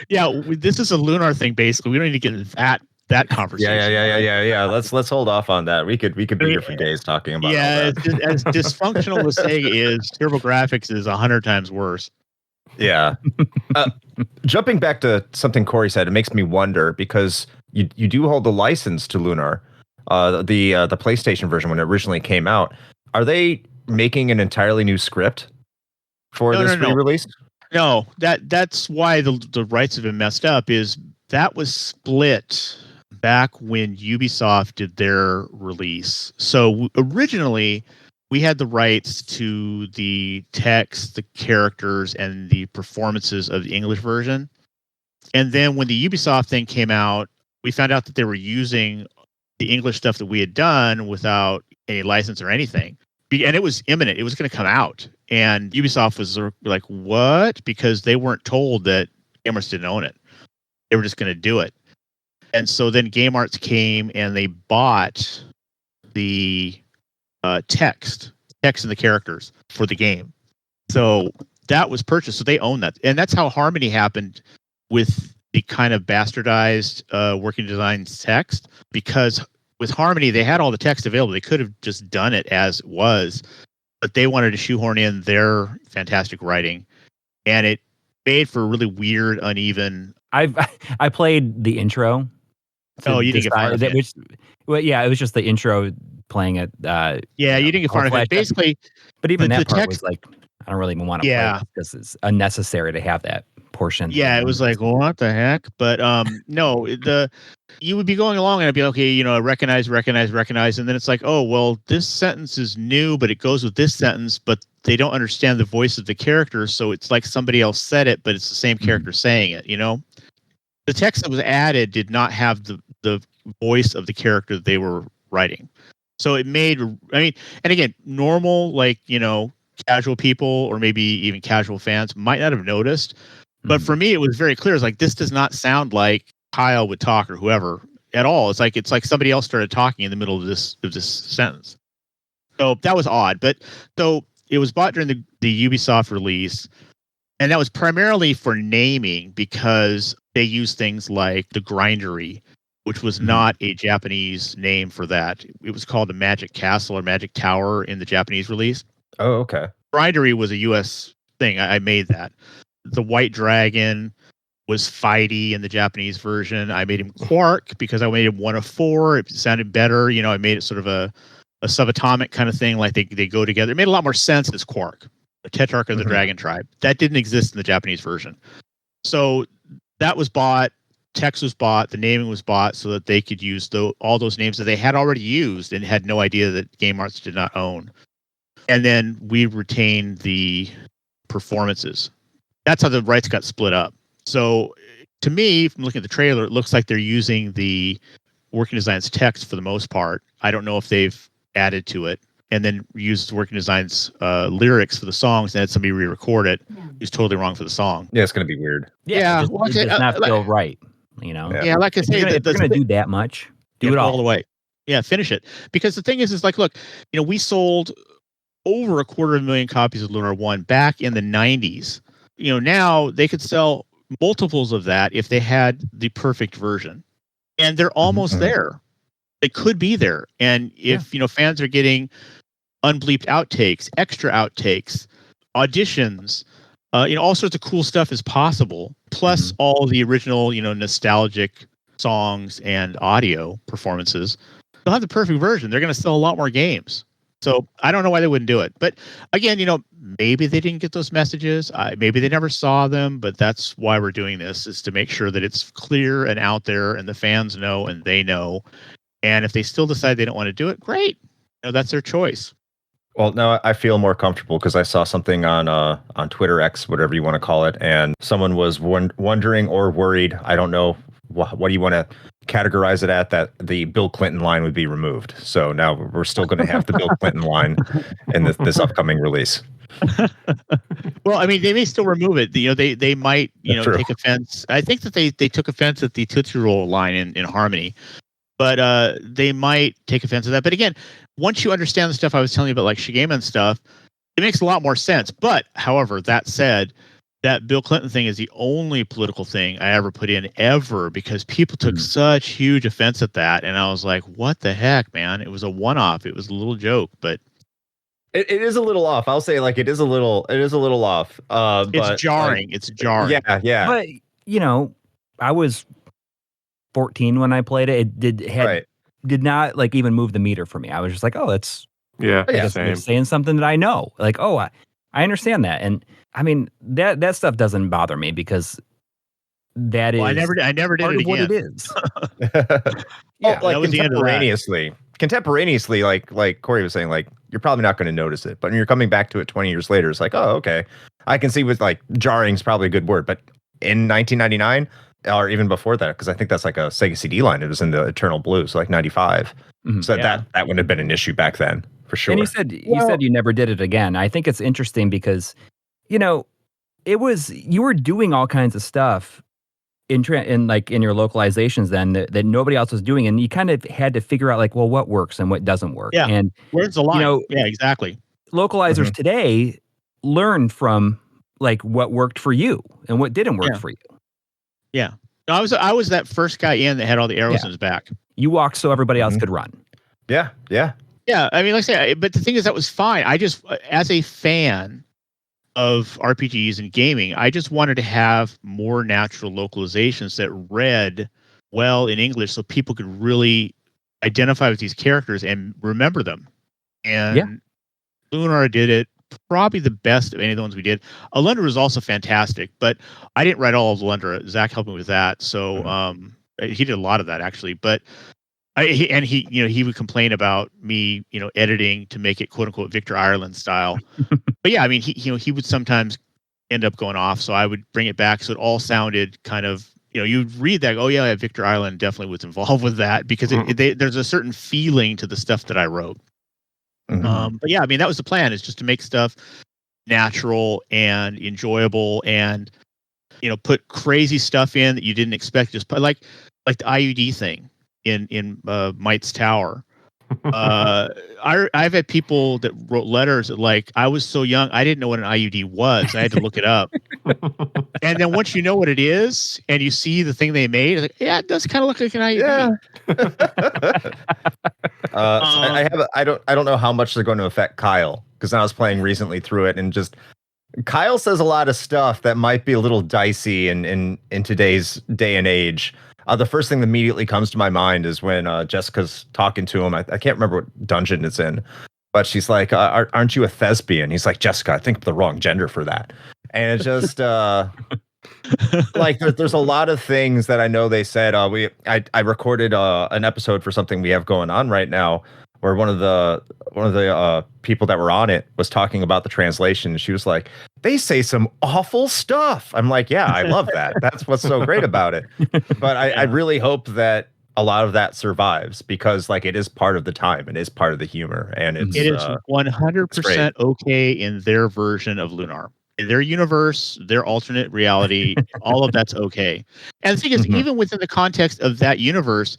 yeah. This is a Lunar thing, basically. We don't need to get into that conversation. Yeah. Let's hold off on that. We could be here for days talking about. Yeah, as dysfunctional as Sega is, TurboGrafx is 100 times worse. Yeah. Jumping back to something Coury said, it makes me wonder because you do hold the license to Lunar, the PlayStation version when it originally came out. Are they making an entirely new script for this re-release? No, that's why the rights have been messed up. Is that was split back when Ubisoft did their release. So originally, we had the rights to the text, the characters, and the performances of the English version. And then when the Ubisoft thing came out, we found out that they were using the English stuff that we had done without any license or anything. And it was imminent. It was going to come out. And Ubisoft was like, what? Because they weren't told that Gamearts didn't own it. They were just going to do it. And so then Gamearts came and they bought the text and the characters for the game. So that was purchased. So they own that. And that's how Harmony happened with the kind of bastardized Working Designs text, because with Harmony, they had all the text available. They could have just done it as it was, but they wanted to shoehorn in their fantastic writing. And it made for really weird, uneven. I played the intro. Oh, you didn't get far enough. It was just the intro playing it. You didn't get far enough. Basically, but even that part text was like, I don't really even want to play it because it's unnecessary to have that portion. Yeah, it was like, well, what the heck? But no, you would be going along and I'd be okay, recognize, and then it's like, oh, well, this sentence is new, but it goes with this sentence, but they don't understand the voice of the character, so it's like somebody else said it, but it's the same character saying it. The text that was added did not have the voice of the character that they were writing. So it made, and again, normal, casual people or maybe even casual fans might not have noticed. But for me, it was very clear. It's like, this does not sound like Kyle would talk or whoever at all. It's like somebody else started talking in the middle of this sentence. So that was odd. But so it was bought during the Ubisoft release. And that was primarily for naming because they used things like the Grindery, which was not a Japanese name for that. It was called the Magic Castle or Magic Tower in the Japanese release. Oh, okay. Grindery was a U.S. thing. I made that. The White Dragon was Fighty in the Japanese version. I made him Quark because I made him 1 of 4. It sounded better. I made it sort of a subatomic kind of thing, like they go together. It made a lot more sense as Quark, the Tetrarch of the Dragon Tribe. That didn't exist in the Japanese version. So that was bought. Text was bought. The naming was bought so that they could use all those names that they had already used and had no idea that Gamearts did not own. And then we retained the performances. That's how the rights got split up. So to me, from looking at the trailer, it looks like they're using the Working Designs text for the most part. I don't know if they've added to it and then used Working Designs lyrics for the songs and had somebody re-record it who's totally wrong for the song. Yeah, it's going to be weird. It does not feel right. Yeah, like I say, if you're going to do that much, do it all the way. Yeah, finish it. Because the thing is like, look, we sold over 250,000 copies of Lunar 1 back in the 90s. Now they could sell multiples of that if they had the perfect version. And they're almost there. They could be there. And if, fans are getting unbleeped outtakes, extra outtakes, auditions, all sorts of cool stuff is possible. Plus all the original, nostalgic songs and audio performances. They'll have the perfect version. They're going to sell a lot more games. So I don't know why they wouldn't do it. But again, maybe they didn't get those messages. Maybe they never saw them. But that's why we're doing this, is to make sure that it's clear and out there and the fans know and they know. And if they still decide they don't want to do it, great. That's their choice. Well, now I feel more comfortable because I saw something on Twitter X, whatever you want to call it, and someone was wondering or worried. I don't know what do you want to categorize it at, that the Bill Clinton line would be removed. So now we're still going to have the Bill Clinton line in this upcoming release. Well, I mean, they may still remove it. They might take offense. I think that they took offense at the Tootsie Roll line in Harmony. But they might take offense to that. But again, once you understand the stuff I was telling you about, like Shigema and stuff, it makes a lot more sense. But, however, that said, that Bill Clinton thing is the only political thing I ever put in ever, because people took such huge offense at that. And I was like, what the heck, man? It was a one-off. It was a little joke, but it is a little off. I'll say, like, it is a little off. It's jarring. It's jarring. Yeah. But, I was 14 when I played it. It did not like even move the meter for me. I was just like, oh, that's same. Saying something that I know. Like, oh, I understand that. And I mean, that stuff doesn't bother me because that is. I never did it again. What it is. Contemporaneously, like Coury was saying, like, you're probably not going to notice it, but when you're coming back to it 20 years later, it's like, oh, okay, I can see with like jarring is probably a good word, but in 1999. Or even before that, because I think that's like a Sega CD line. It was in the Eternal Blue, so like 95. So that wouldn't have been an issue back then, for sure. And you said you never did it again. I think it's interesting because, it was, you were doing all kinds of stuff in your localizations then that nobody else was doing, and you kind of had to figure out like, well, what works and what doesn't work. Yeah. And where's the line? Yeah, exactly. Localizers today learn from like what worked for you and what didn't work for you. Yeah, I was that first guy in that had all the arrows in his back. You walked so everybody else could run. Yeah. I mean, like I say, but the thing is, that was fine. I just, as a fan of RPGs and gaming, I just wanted to have more natural localizations that read well in English, so people could really identify with these characters and remember them. And Lunar did it probably the best of any of the ones we did. Alundra was also fantastic, but I didn't write all of Alundra. Zach helped me with that, so he did a lot of that actually. But he would complain about me, editing to make it quote unquote Victor Ireland style. But yeah, I mean, he would sometimes end up going off, so I would bring it back so it all sounded kind of, you'd read that, oh yeah, Victor Ireland definitely was involved with that, because there's a certain feeling to the stuff that I wrote. But yeah, I mean, that was the plan, is just to make stuff natural and enjoyable, and put crazy stuff in that you didn't expect. Just like the IUD thing in Might's Tower. I've had people that wrote letters that, like, I was so young, I didn't know what an IUD was. I had to look it up. And then once you know what it is and you see the thing they made, it's like, yeah, it does kind of look like an IUD. Yeah. I don't know how much they're going to affect Kyle, because I was playing recently through it, and just Kyle says a lot of stuff that might be a little dicey in today's day and age. The first thing that immediately comes to my mind is when Jessica's talking to him. I can't remember what dungeon it's in, but she's like, aren't you a thespian? He's like, Jessica, I think the wrong gender for that. And it's just like there's a lot of things that I know they said. I recorded an episode for something we have going on right now, where one of the people that were on it was talking about the translation. She was like, they say some awful stuff. I'm like, yeah, I love that. That's what's so great about it. But I really hope that a lot of that survives, because like it is part of the time, it is part of the humor, and it is 100% okay in their version of Lunar. In their universe, their alternate reality, all of that's okay. And the thing is, even within the context of that universe,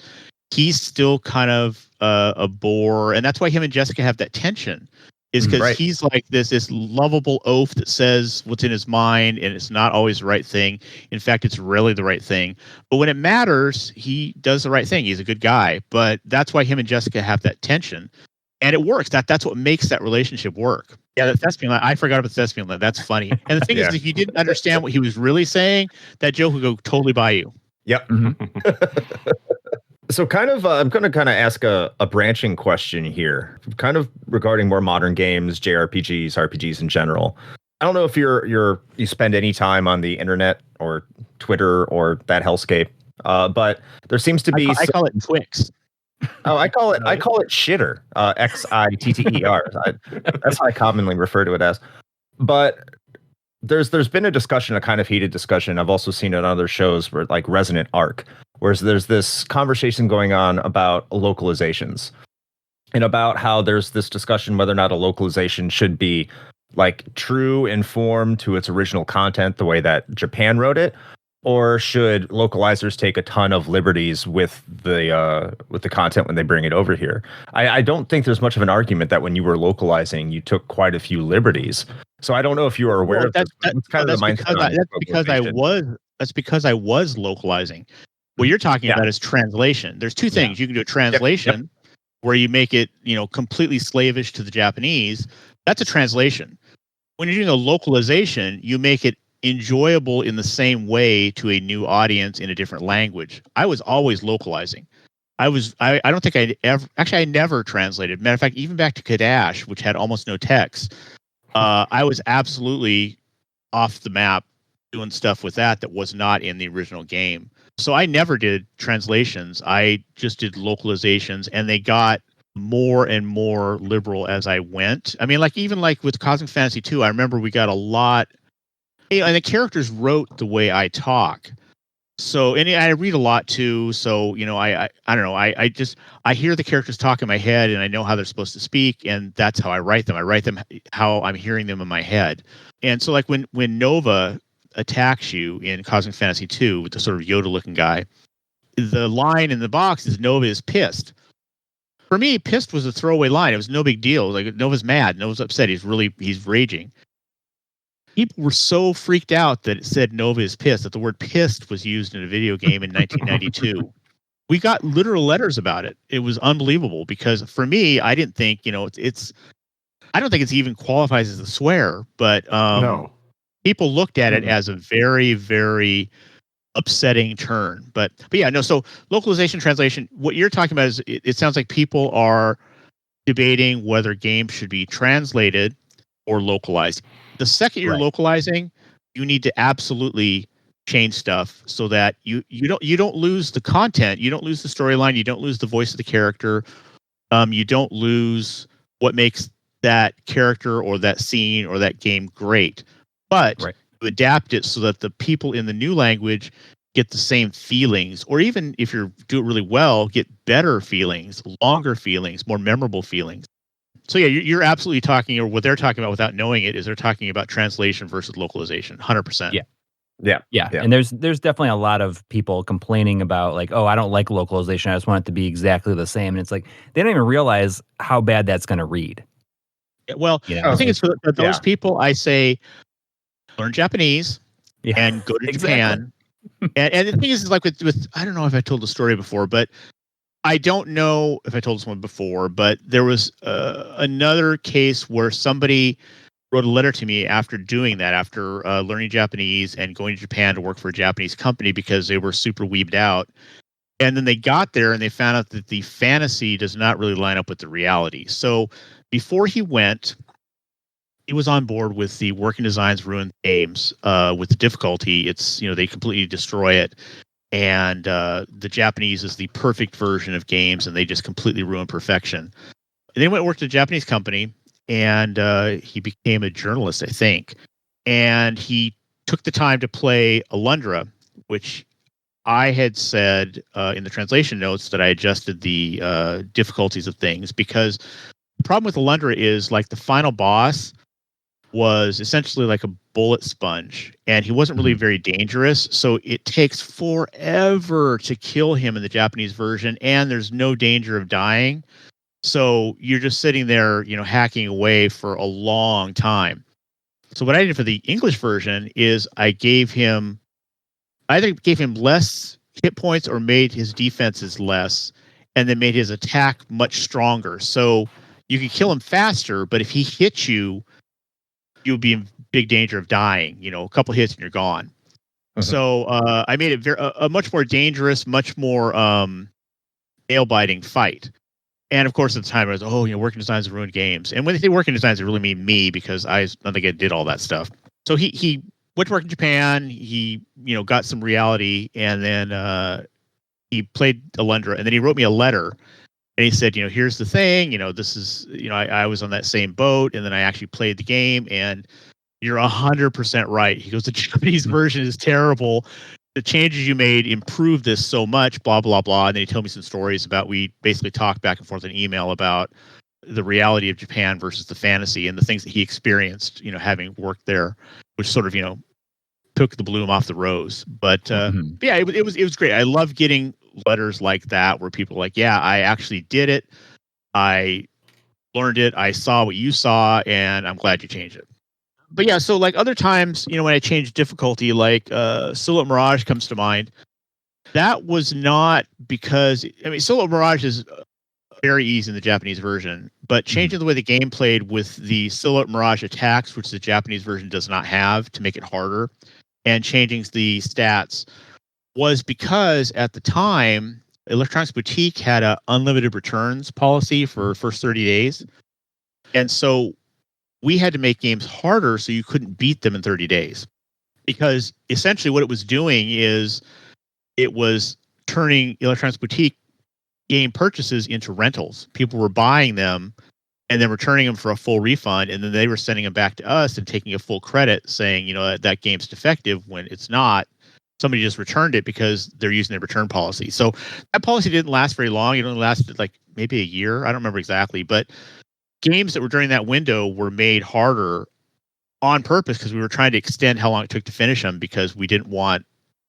he's still kind of a bore, and that's why him and Jessica have that tension. is because Right. he's like this lovable oaf that says what's in his mind, and it's not always the right thing. In fact, it's rarely the right thing. But when it matters, he does the right thing. He's a good guy. But that's why him and Jessica have that tension, and it works. That's what makes that relationship work. Yeah, the thespian line. I forgot about the thespian line. That's funny. And the thing is, if you didn't understand what he was really saying, that joke would go totally by you. Yep. So I'm going to kind of ask a branching question here, kind of regarding more modern games, JRPGs, RPGs in general. I don't know if you spend any time on the internet or Twitter or that hellscape, but there seems to be. I call it Twix. Oh, I call it shitter. Xitter. That's how I commonly refer to it as. But there's been a discussion, a kind of heated discussion. I've also seen it on other shows where, like Resonant Arc, where there's this conversation going on about localizations and about how there's this discussion whether or not a localization should be like true and form to its original content the way that Japan wrote it, or should localizers take a ton of liberties with the content when they bring it over here? I don't think there's much of an argument that when you were localizing, you took quite a few liberties. So I don't know if you are aware of this. That's because I was localizing. What you're talking about is translation. There's two things. You can do a translation where you make it, completely slavish to the Japanese. That's a translation. When you're doing a localization, you make it enjoyable in the same way to a new audience in a different language. I was always localizing. I don't think I never translated. Matter of fact, even back to Kadash, which had almost no text, I was absolutely off the map doing stuff with that was not in the original game. So I never did translations. I just did localizations, and they got more and more liberal as I went. I mean, even with Cosmic Fantasy 2, I remember we got a lot. And the characters wrote the way I talk. So, and I read a lot too. So, I don't know. I hear the characters talk in my head, and I know how they're supposed to speak, and that's how I write them. I write them how I'm hearing them in my head. And so, like when Nova attacks you in Cosmic Fantasy 2 with the sort of Yoda-looking guy, the line in the box is Nova is pissed. For me, pissed was a throwaway line. It was no big deal. Like, Nova's mad. Nova's upset. He's raging. People were so freaked out that it said Nova is pissed, that the word pissed was used in a video game in 1992. We got literal letters about it. It was unbelievable because for me, I didn't think, I don't think it's even qualifies as a swear, but No. People looked at it as a very, very upsetting turn. But yeah, no. So localization, translation, what you're talking about is it sounds like people are debating whether games should be translated or localized. The second you're localizing, you need to absolutely change stuff so that you don't lose the content, you don't lose the storyline, you don't lose the voice of the character, you don't lose what makes that character or that scene or that game great. But you adapt it so that the people in the new language get the same feelings, or even if you do it really well, get better feelings, longer feelings, more memorable feelings. So yeah, you're absolutely talking, or what they're talking about without knowing it is they're talking about translation versus localization, 100%. Yeah. And there's definitely a lot of people complaining about like, oh, I don't like localization. I just want it to be exactly the same. And it's like they don't even realize how bad that's going to read. Well, the thing is for those people, I say learn Japanese and go to Japan. And the thing is like with I don't know if I told the story before, but I don't know if I told this one before, but there was another case where somebody wrote a letter to me after doing that, after learning Japanese and going to Japan to work for a Japanese company because they were super weebed out. And then they got there and they found out that the fantasy does not really line up with the reality. So before he went, he was on board with the working designs ruin games with the difficulty. It's, they completely destroy it. And the Japanese is the perfect version of games, and they just completely ruin perfection. And then went and worked at a Japanese company, and he became a journalist, I think. And he took the time to play Alundra, which I had said in the translation notes that I adjusted the difficulties of things, because the problem with Alundra is like the final boss was essentially like a bullet sponge, and he wasn't really very dangerous. So it takes forever to kill him in the Japanese version, and there's no danger of dying. So you're just sitting there, hacking away for a long time. So what I did for the English version is I either gave him less hit points or made his defenses less, and then made his attack much stronger. So you could kill him faster, but if he hits you, you'll be in big danger of dying. A couple hits and you're gone. Mhm. So I made it a much more dangerous, much more nail-biting fight. And of course, at the time, I was, working designs ruined games. And when they say working designs, they really mean me, because I don't think I did all that stuff. So he went to work in Japan. He, got some reality, and then he played Alundra, and then he wrote me a letter. And he said, here's the thing, this is, I was on that same boat, and then I actually played the game, and you're 100% right. He goes, the Japanese version is terrible. The changes you made improved this so much, blah, blah, blah. And then he told me some stories about, we basically talked back and forth in email about the reality of Japan versus the fantasy and the things that he experienced, having worked there, which sort of, took the bloom off the rose. But yeah, it was great. I love getting letters like that where people are like, yeah, I actually did it. I learned it. I saw what you saw, and I'm glad you changed it. But yeah, so like other times, when I changed difficulty, like Silhouette Mirage comes to mind. That was not because, Silhouette Mirage is very easy in the Japanese version, but changing the way the game played with the Silhouette Mirage attacks, which the Japanese version does not have, to make it harder, and changing the stats, was because at the time, Electronics Boutique had a unlimited returns policy for first 30 days. And so we had to make games harder so you couldn't beat them in 30 days. Because essentially what it was doing is it was turning Electronics Boutique game purchases into rentals. People were buying them and then returning them for a full refund, and then they were sending them back to us and taking a full credit, saying, that game's defective, when it's not. Somebody just returned it because they're using their return policy. So that policy didn't last very long. It only lasted like maybe a year. I don't remember exactly, but games that were during that window were made harder on purpose because we were trying to extend how long it took to finish them, because we didn't want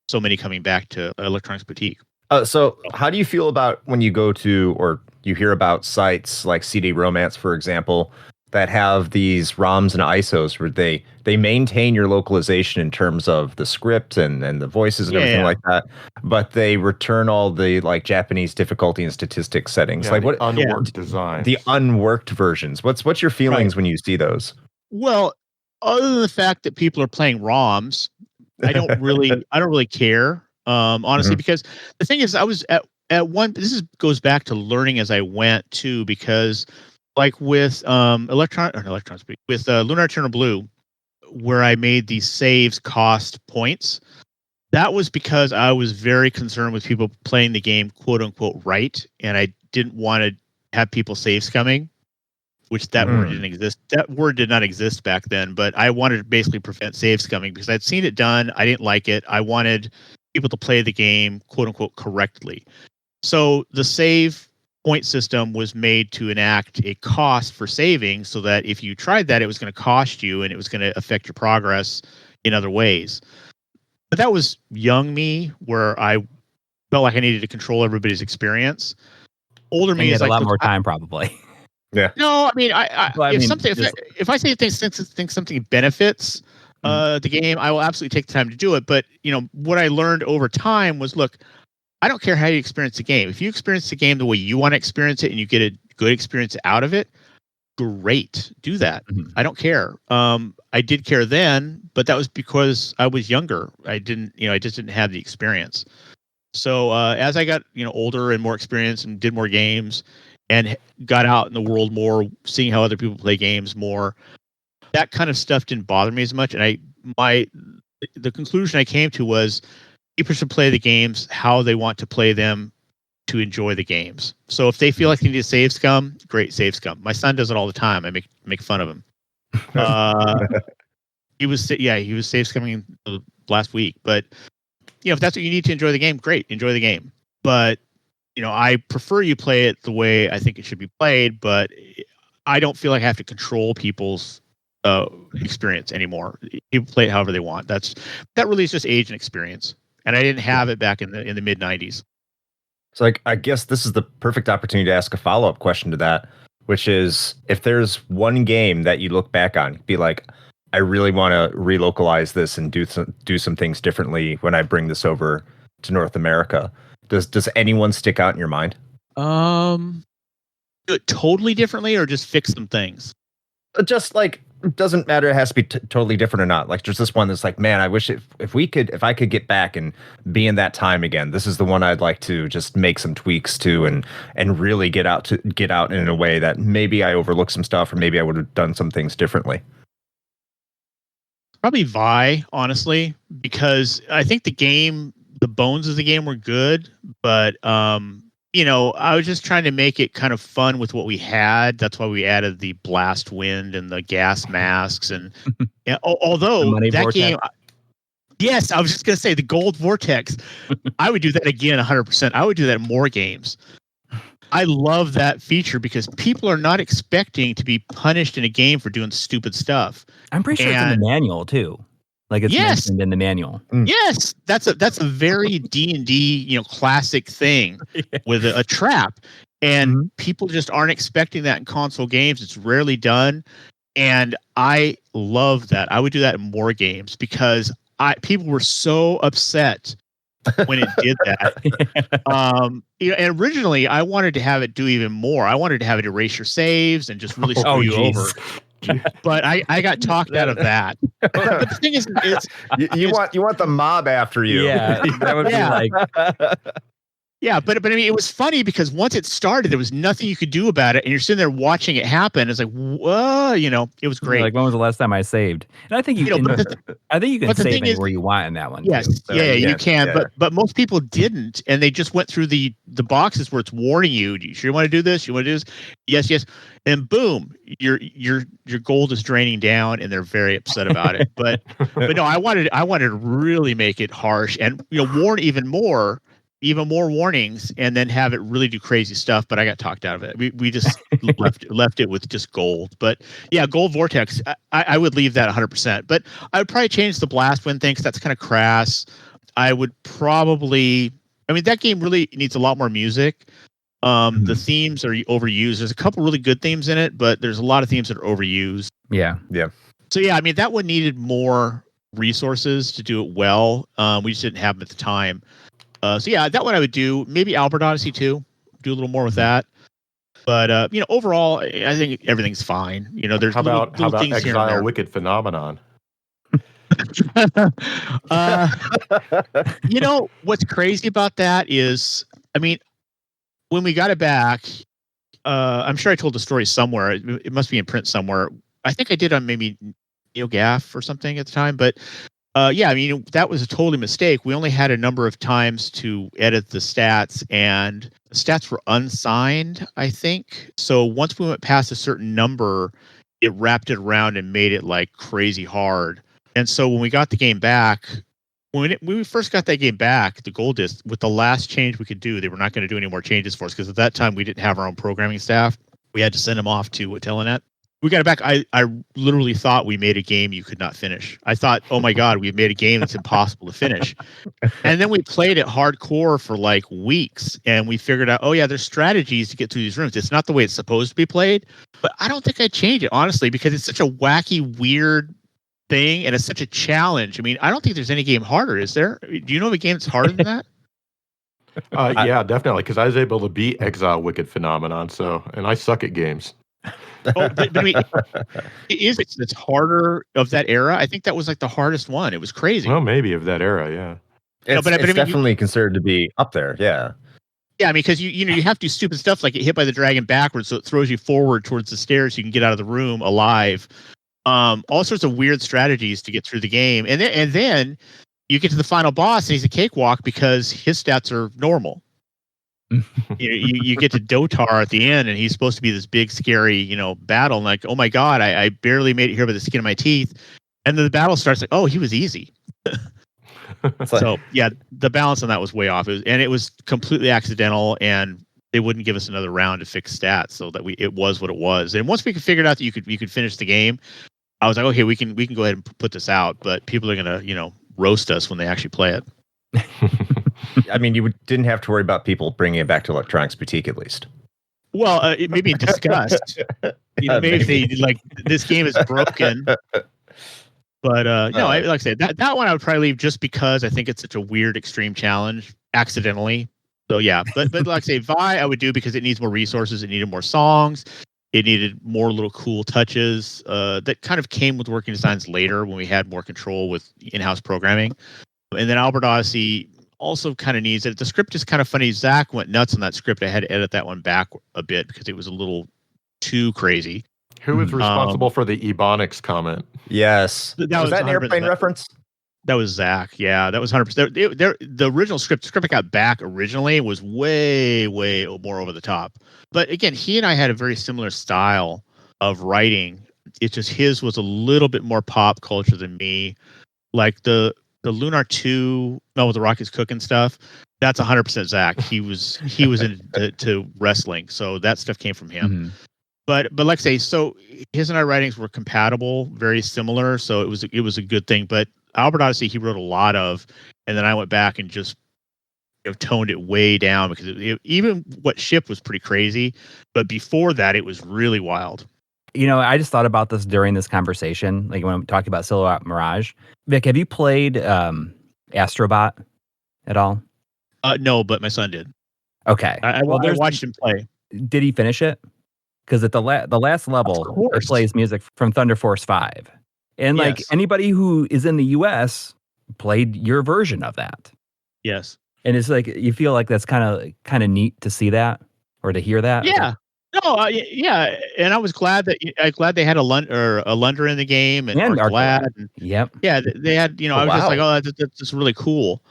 so many coming back to Electronics Boutique. So how do you feel about when you go to, or you hear about sites like CD Romance, for example, that have these ROMs and ISOs where they maintain your localization in terms of the script and the voices and everything like that, but they return all the like Japanese difficulty and statistics settings, like what unworked design, the unworked versions. What's your feelings when you see those? Well, other than the fact that people are playing ROMs, I don't really care. Honestly, because the thing is, I was at one. Goes back to learning as I went too, because like with with Lunar Eternal Blue, where I made these saves cost points. That was because I was very concerned with people playing the game quote unquote right, and I didn't want to have people save scumming, which that word didn't exist. That word did not exist back then, but I wanted to basically prevent save scumming because I'd seen it done. I didn't like it. I wanted people to play the game quote unquote correctly. So the save point system was made to enact a cost for saving, so that if you tried that, it was going to cost you and it was going to affect your progress in other ways. But that was young me, where I felt like I needed to control everybody's experience. Older me is like a lot more time, probably. Yeah. No, I mean, if I think something benefits the game, I will absolutely take the time to do it. But what I learned over time was, look, I don't care how you experience the game. If you experience the game the way you want to experience it and you get a good experience out of it, great, do that. I don't care. I did care then, but that was because I was younger. I just didn't have the experience. So as I got older and more experienced and did more games and got out in the world more, seeing how other people play games more, that kind of stuff didn't bother me as much. And the conclusion I came to was, people should play the games how they want to play them to enjoy the games. So if they feel like they need to save scum, great, save scum. My son does it all the time. I make fun of him. He was save scumming last week. But if that's what you need to enjoy the game, great, enjoy the game. But I prefer you play it the way I think it should be played. But I don't feel like I have to control people's experience anymore. People play it however they want. That really is just age and experience. And I didn't have it back in the mid 90s. So I guess this is the perfect opportunity to ask a follow-up question to that, which is if there's one game that you look back on, be like, I really want to relocalize this and do some things differently when I bring this over to North America. Does anyone stick out in your mind? Do it totally differently or just fix some things? Just like, it doesn't matter. It has to be totally different or not. Like there's this one that's like, man, I wish if I could get back and be in that time again, this is the one I'd like to just make some tweaks to and really get out in a way that maybe I overlooked some stuff or maybe I would have done some things differently. Probably Vi, honestly, because I think the bones of the game were good, but I was just trying to make it kind of fun with what we had. That's why we added the blast wind and the gas masks. And although that vortex game, yes, I was just going to say the gold vortex, I would do that again 100%. I would do that in more games. I love that feature because people are not expecting to be punished in a game for doing stupid stuff. I'm pretty sure it's in the manual too. Like it's mentioned in the manual. Yes, that's a very D&D, classic thing with a trap, and people just aren't expecting that in console games. It's rarely done, and I love that. I would do that in more games because people were so upset when it did that. And originally I wanted to have it do even more. I wanted to have it erase your saves and just really screw you over. But I got talked out of that. But the thing is, you want the mob after you. Yeah, that would be like. Yeah, but I mean, it was funny because once it started, there was nothing you could do about it, and you're sitting there watching it happen. It's like, whoa, it was great. Like, when was the last time I saved? And I think you can. I think you can save anywhere you want in that one. Yes, too. you can. Yeah. But most people didn't, and they just went through the boxes where it's warning you. Do you sure you want to do this? You want to do this? Yes. And boom, your gold is draining down, and they're very upset about it. But no, I wanted to really make it harsh and warn even more warnings, and then have it really do crazy stuff. But I got talked out of it. We just left it with just gold. But yeah, gold vortex, I would leave that 100%. But I would probably change the blast wind thing because that's kind of crass. I would probably, that game really needs a lot more music. The themes are overused. There's a couple really good themes in it, but there's a lot of themes that are overused. Yeah. So yeah, that one needed more resources to do it well. We just didn't have them at the time. So yeah, that one I would do. Maybe Albert Odyssey 2. Do a little more with that. But overall, I think everything's fine. There's how about things Exile here and there. Wicked Phenomenon? What's crazy about that is, when we got it back, I'm sure I told the story somewhere. It must be in print somewhere. I think I did on maybe NeoGAF or something at the time, but. That was a totally mistake. We only had a number of times to edit the stats, and the stats were unsigned, I think. So once we went past a certain number, it wrapped it around and made it like crazy hard. And so when we got the game back, when we first got that game back, the gold disc, with the last change we could do, they were not going to do any more changes for us because at that time we didn't have our own programming staff. We had to send them off to Telenet. We got it back. I literally thought we made a game you could not finish. I thought, oh my God, we've made a game that's impossible to finish. And then we played it hardcore for like weeks, and we figured out, oh yeah, there's strategies to get through these rooms. It's not the way it's supposed to be played, but I don't think I'd change it, honestly, because it's such a wacky, weird thing, and it's such a challenge. I don't think there's any game harder, is there? Do you know of a game that's harder than that? Yeah, definitely, because I was able to beat Exile Wicked Phenomenon, and I suck at games. It's harder of that era. I think that was like the hardest one. It was crazy. Well, maybe of that era, yeah. It's definitely considered to be up there, yeah. Yeah, because you have to do stupid stuff like get hit by the dragon backwards, so it throws you forward towards the stairs so you can get out of the room alive. All sorts of weird strategies to get through the game, and then you get to the final boss, and he's a cakewalk because his stats are normal. You get to Dotar at the end, and he's supposed to be this big, scary, battle. And like, oh my God, I barely made it here by the skin of my teeth. And then the battle starts like, oh, he was easy. So yeah, the balance on that was way off. It was completely accidental, and they wouldn't give us another round to fix stats, so that it was what it was. And once we figured out that you could finish the game, I was like, okay, we can go ahead and put this out. But people are gonna roast us when they actually play it. I mean, didn't have to worry about people bringing it back to Electronics Boutique at least. Well, it may be discussed. Maybe they like this game is broken. But no, like I said, that one I would probably leave just because I think it's such a weird extreme challenge accidentally. So yeah, but like I say, Vi I would do because it needs more resources, it needed more songs, it needed more little cool touches that kind of came with working designs later when we had more control with in-house programming. And then Albert Odyssey also kind of needs it. The script is kind of funny. Zach went nuts on that script. I had to edit that one back a bit because it was a little too crazy. Who was responsible for the Ebonics comment? Yes. Was that an airplane reference? That was Zach. Yeah, that was 100%. The original script I got back originally was way, way more over the top. But again, he and I had a very similar style of writing. It's just his was a little bit more pop culture than me. Like the Lunar 2, with the Rockets cooking stuff, that's 100% Zach. He was into wrestling, so that stuff came from him. Mm-hmm. But like I say, so his and I writings were compatible, very similar, so it was a good thing. But Albert Odyssey, he wrote a lot of, and then I went back and just toned it way down because even what shipped was pretty crazy, but before that, it was really wild. I just thought about this during this conversation, like when I'm talking about Silhouette Mirage. Vic, have you played Astrobot at all? No, but my son did. Okay. I watched him play. Did he finish it? Because at the last level, it plays music from Thunder Force 5. And like anybody who is in the US played your version of that. Yes. And it's like you feel like that's kind of neat to see that or to hear that. Yeah. No, yeah, and I was glad they had a Lunder in the game and glad. Yep. Yeah, they had. I was just like, oh, that's really cool.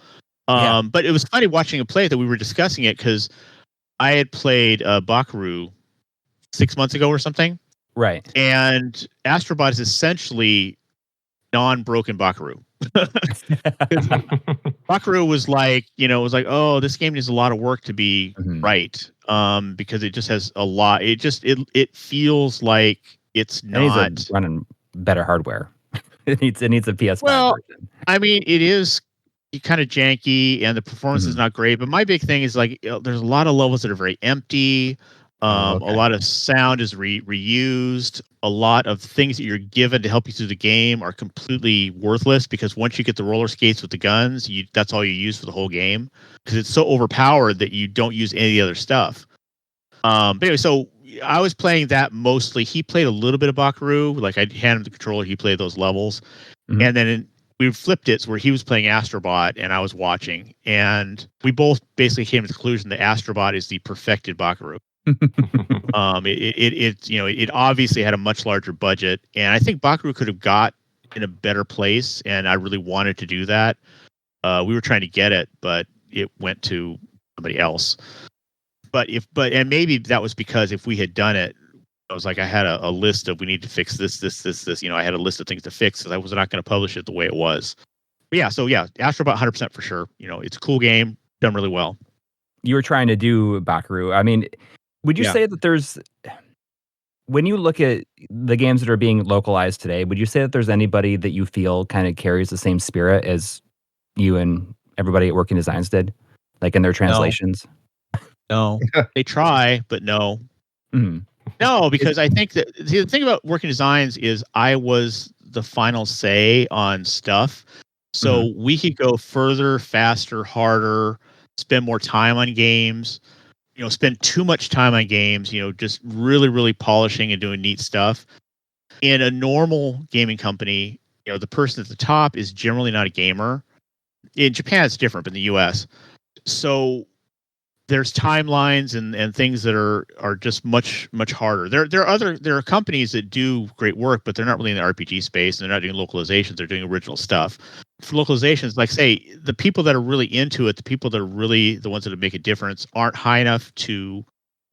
But it was funny watching him play that we were discussing it because I had played Bakaru 6 months ago or something. Right. And Astrobot is essentially non-broken Bakaru. Bakaru was like, oh, this game needs a lot of work to be right. Because it just has a lot. It feels like it's not running better hardware. it needs a PS5 version. I mean, it is kind of janky and the performance is not great. But my big thing is like, there's a lot of levels that are very empty. A lot of sound is reused. A lot of things that you're given to help you through the game are completely worthless because once you get the roller skates with the guns, that's all you use for the whole game because it's so overpowered that you don't use any of the other stuff. But anyway, so I was playing that mostly. He played a little bit of Bakaru. Like I handed him the controller, he played those levels, and then we flipped it where he was playing Astrobot and I was watching, and we both basically came to the conclusion that Astrobot is the perfected Bakaru. It obviously had a much larger budget, and I think Bakaru could have got in a better place, and I really wanted to do that. We were trying to get it, but it went to somebody else. And maybe that was because if we had done it, I was like, I had a list of we need to fix this. I had a list of things to fix because I was not going to publish it the way it was. But Astrobot 100% for sure. It's a cool game, done really well. You were trying to do Bakaru. I mean, would you say that when you look at the games that are being localized today, would you say that there's anybody that you feel kind of carries the same spirit as you and everybody at Working Designs did, like in their translations? No. They try, but no. Mm-hmm. No, because I think that the thing about Working Designs is I was the final say on stuff. So we could go further, faster, harder, spend more time on games. Spend too much time on games, just really, really polishing and doing neat stuff. In a normal gaming company, the person at the top is generally not a gamer. In Japan, it's different, but in the US. So there's timelines and things that are just much, much harder. There are companies that do great work, but they're not really in the RPG space, and they're not doing localizations, they're doing original stuff. For localizations, like say, the people that are really into it, the people that are really the ones that make a difference aren't high enough to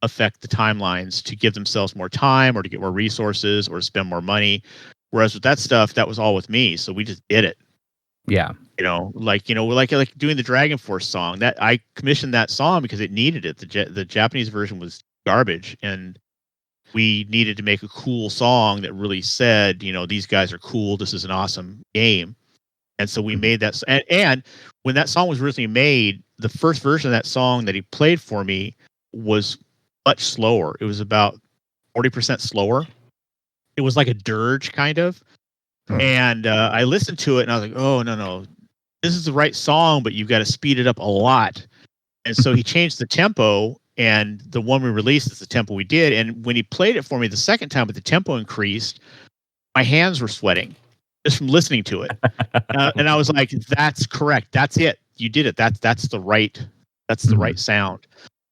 affect the timelines to give themselves more time or to get more resources or spend more money. Whereas with that stuff, that was all with me. So we just did it. Yeah. Like doing the Dragon Force song that I commissioned that song because it needed it. The Japanese version was garbage and we needed to make a cool song that really said, these guys are cool. This is an awesome game. And so we made that. And when that song was originally made, the first version of that song that he played for me was much slower. It was about 40% slower. It was like a dirge kind of. And I listened to it and I was like, oh, no. This is the right song, but you've got to speed it up a lot. And so he changed the tempo, and the one we released is the tempo we did. And when he played it for me the second time, but the tempo increased, my hands were sweating just from listening to it. And I was like, that's correct. That's it. You did it. That's the right sound.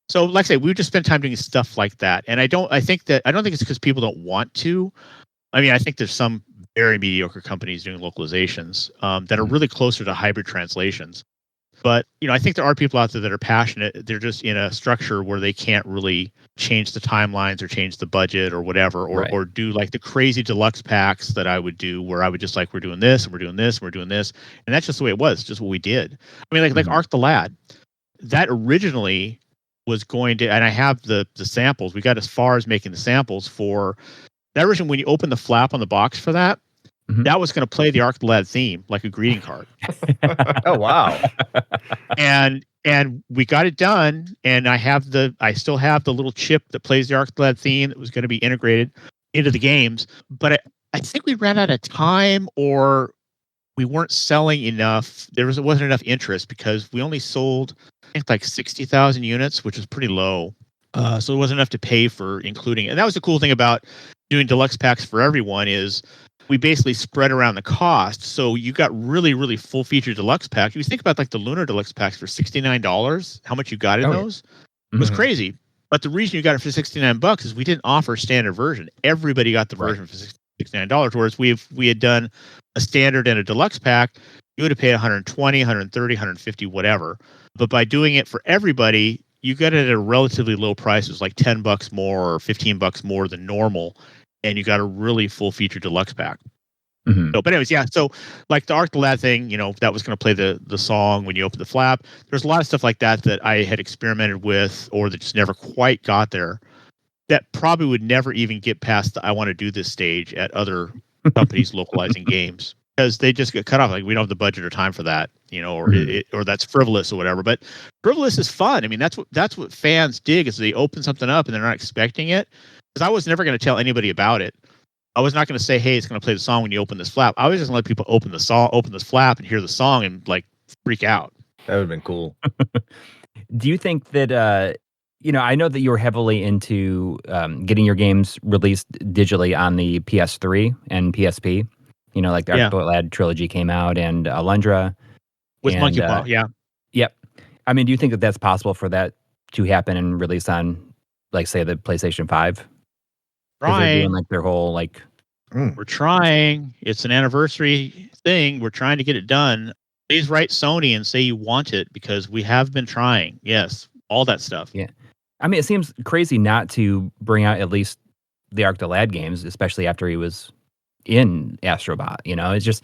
So like I say, we just spent time doing stuff like that. And I don't think it's because people don't want to. I mean, I think there's some very mediocre companies doing localizations that are really closer to hybrid translations. But, I think there are people out there that are passionate. They're just in a structure where they can't really change the timelines or change the budget or whatever, or do like the crazy deluxe packs that I would do where I would just like, we're doing this and we're doing this and we're doing this. And that's just the way it was, just what we did. I mean, like Ark the Lad, that originally was going to, and I have the samples. We got as far as making the samples for that version. When you open the flap on the box for that, that was going to play the Ark the Lad theme like a greeting card. Oh wow! And we got it done, and I still have the little chip that plays the Ark the Lad theme that was going to be integrated into the games. But I think we ran out of time, or we weren't selling enough. Wasn't enough interest because we only sold, I think, like 60,000 units, which is pretty low. So it wasn't enough to pay for including it. And that was the cool thing about doing deluxe packs for everyone is we basically spread around the cost. So you got really, really full feature deluxe packs. You think about like the Lunar deluxe packs for $69, how much you got in those was crazy. But the reason you got it for $69 is we didn't offer a standard version. Everybody got the version for $69. Whereas we had done a standard and a deluxe pack, you would have paid $120, $130, $150, whatever. But by doing it for everybody, you got it at a relatively low price. It was like $10 more or $15 more than normal. And you got a really full feature deluxe pack. So, but anyways, yeah. So like the Ark the Lad thing, that was going to play the song when you open the flap. There's a lot of stuff like that I had experimented with, or that just never quite got there. That probably would never even get past the I want to do this stage at other companies localizing games, because they just get cut off. Like, we don't have the budget or time for that, or that's frivolous or whatever. But frivolous is fun. I mean, that's what fans dig, is they open something up and they're not expecting it. Because I was never going to tell anybody about it. I was not going to say, hey, it's going to play the song when you open this flap. I was just going to let people open this flap and hear the song and like freak out. That would have been cool. Do you think that, I know that you were heavily into getting your games released digitally on the PS3 and PSP. Like the Ark the Lad trilogy came out, and Alundra. With Monkey Paw, yeah. Yep. I mean, do you think that that's possible for that to happen and release on, like, say, the PlayStation 5? They're doing like their whole like. We're trying. It's an anniversary thing. We're trying to get it done. Please write Sony and say you want it, because we have been trying. Yes, all that stuff. Yeah, I mean, it seems crazy not to bring out at least the Ark the Lad games, especially after he was in Astrobot. It's just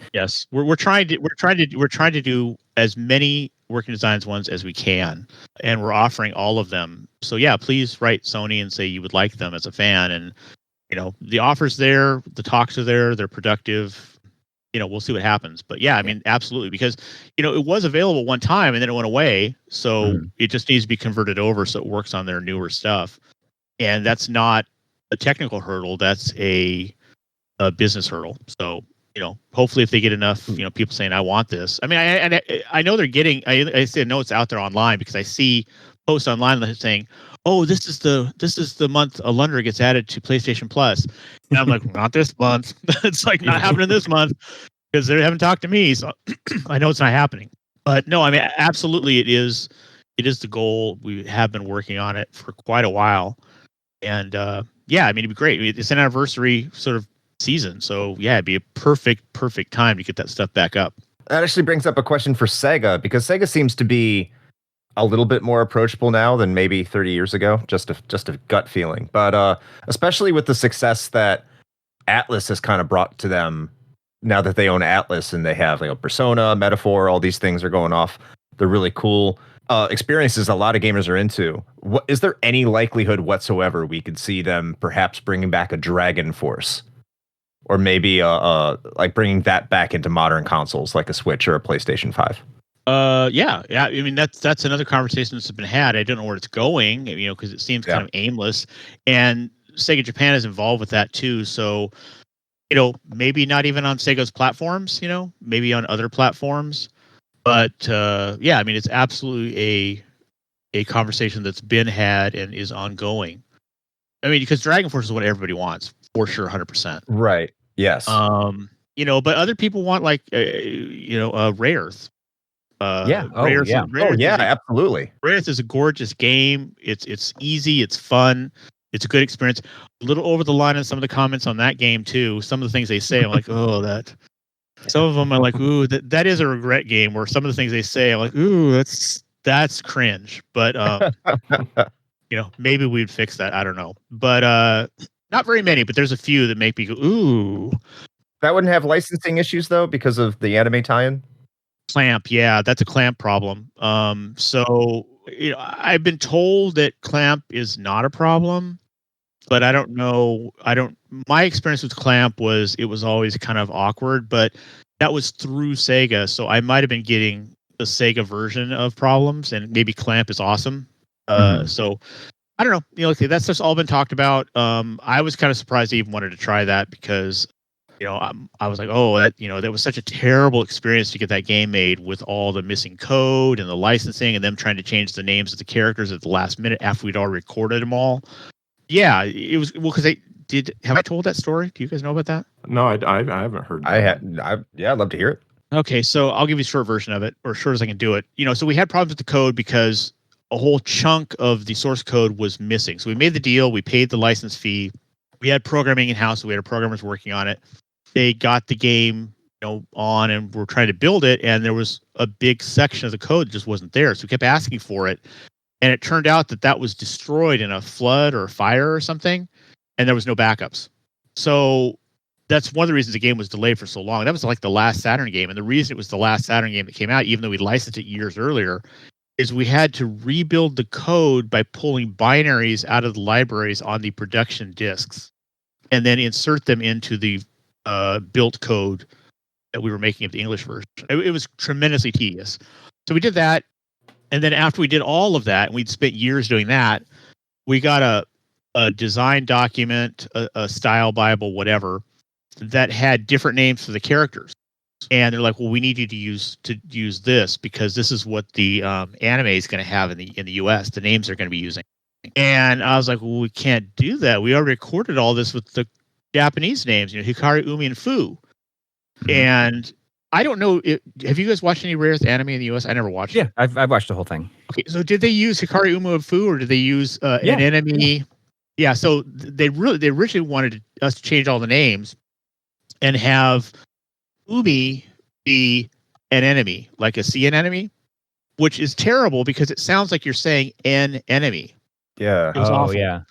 we're trying to do as many working designs ones as we can, and we're offering all of them. So yeah, please write Sony and say you would like them as a fan. And the offer's there, the talks are there, they're productive. We'll see what happens. But yeah, I mean, absolutely, because it was available one time and then it went away. So it just needs to be converted over so it works on their newer stuff. And that's not a technical hurdle, that's a business hurdle. So hopefully if they get enough people saying I want this. I mean, I know they're getting. I know it's out there online, because I see posts online saying, oh, this is the month Alundra gets added to PlayStation Plus. And I'm like, not this month. It's like not happening this month, because they haven't talked to me. So I know it's not happening. But no, I mean, absolutely it is the goal. We have been working on it for quite a while. And yeah, I mean, it'd be great. It's an anniversary sort of season. So yeah, it'd be a perfect time to get that stuff back up. That actually brings up a question for Sega, because Sega seems to be a little bit more approachable now than maybe 30 years ago. Just a gut feeling. But especially with the success that Atlas has kind of brought to them now that they own Atlas, and they have Persona, Metaphor, all these things are going off. They're really cool experiences a lot of gamers are into. Is there any likelihood whatsoever we could see them perhaps bringing back a Dragon Force? Or maybe like bringing that back into modern consoles like a Switch or a PlayStation 5? Yeah. I mean, that's another conversation that's been had. I don't know where it's going, because it seems kind of aimless. And Sega Japan is involved with that too. So, maybe not even on Sega's platforms. Maybe on other platforms. But yeah, I mean, it's absolutely a conversation that's been had and is ongoing. I mean, because Dragon Force is what everybody wants for sure, 100%. Right. Yes. But other people want like Ray Earth. Yeah. Ray Earth, Yeah. Absolutely. Ray Earth is a gorgeous game. It's easy. It's fun. It's a good experience. A little over the line in some of the comments on that game too. Some of the things they say, I'm like, oh, that. Some of them are like, ooh, that is a regret game. Where some of the things they say, I'm like, ooh, that's cringe. But maybe we'd fix that. I don't know. But not very many. But there's a few that make me go, ooh. That wouldn't have licensing issues though because of the anime tie-in. Clamp, yeah, that's a Clamp problem. So I've been told that Clamp is not a problem, but I don't know. My experience with Clamp was it was always kind of awkward, but that was through Sega, so I might have been getting the Sega version of problems, and maybe Clamp is awesome. So I don't know. That's just all been talked about. I was kind of surprised they even wanted to try that because. I was like, oh, that was such a terrible experience to get that game made with all the missing code and the licensing and them trying to change the names of the characters at the last minute after we'd already recorded them all. Yeah, it was because they did. Have I told that story? Do you guys know about that? No, I haven't heard. I'd love to hear it. Okay, so I'll give you a short version of it, or short as I can do it. So we had problems with the code because a whole chunk of the source code was missing. So we made the deal, we paid the license fee, we had programming in house, so we had programmers working on it. They got the game, on and were trying to build it, and there was a big section of the code that just wasn't there. So we kept asking for it, and it turned out that was destroyed in a flood or a fire or something, and there was no backups. So that's one of the reasons the game was delayed for so long. That was like the last Saturn game, and the reason it was the last Saturn game that came out, even though we licensed it years earlier, is we had to rebuild the code by pulling binaries out of the libraries on the production disks, and then insert them into the built code that we were making of the English version. It was tremendously tedious. So we did that. And then after we did all of that, and we'd spent years doing that, we got a design document, a style Bible, whatever, that had different names for the characters. And they're like, well, we need you to use this because this is what the anime is going to have in the US. The names they're going to be using. And I was like, well, we can't do that. We already recorded all this with the Japanese names, Hikari, Umi, and Fu. And I don't know. Have you guys watched any Rare Earth anime in the US? I never watched it. Yeah, I've watched the whole thing. Okay, so did they use Hikari, Umi, and Fu, or did they use an enemy? Yeah, so they originally wanted us to change all the names and have Umi be an enemy, like a sea enemy, which is terrible because it sounds like you're saying an enemy. Yeah. It was awful. Yeah.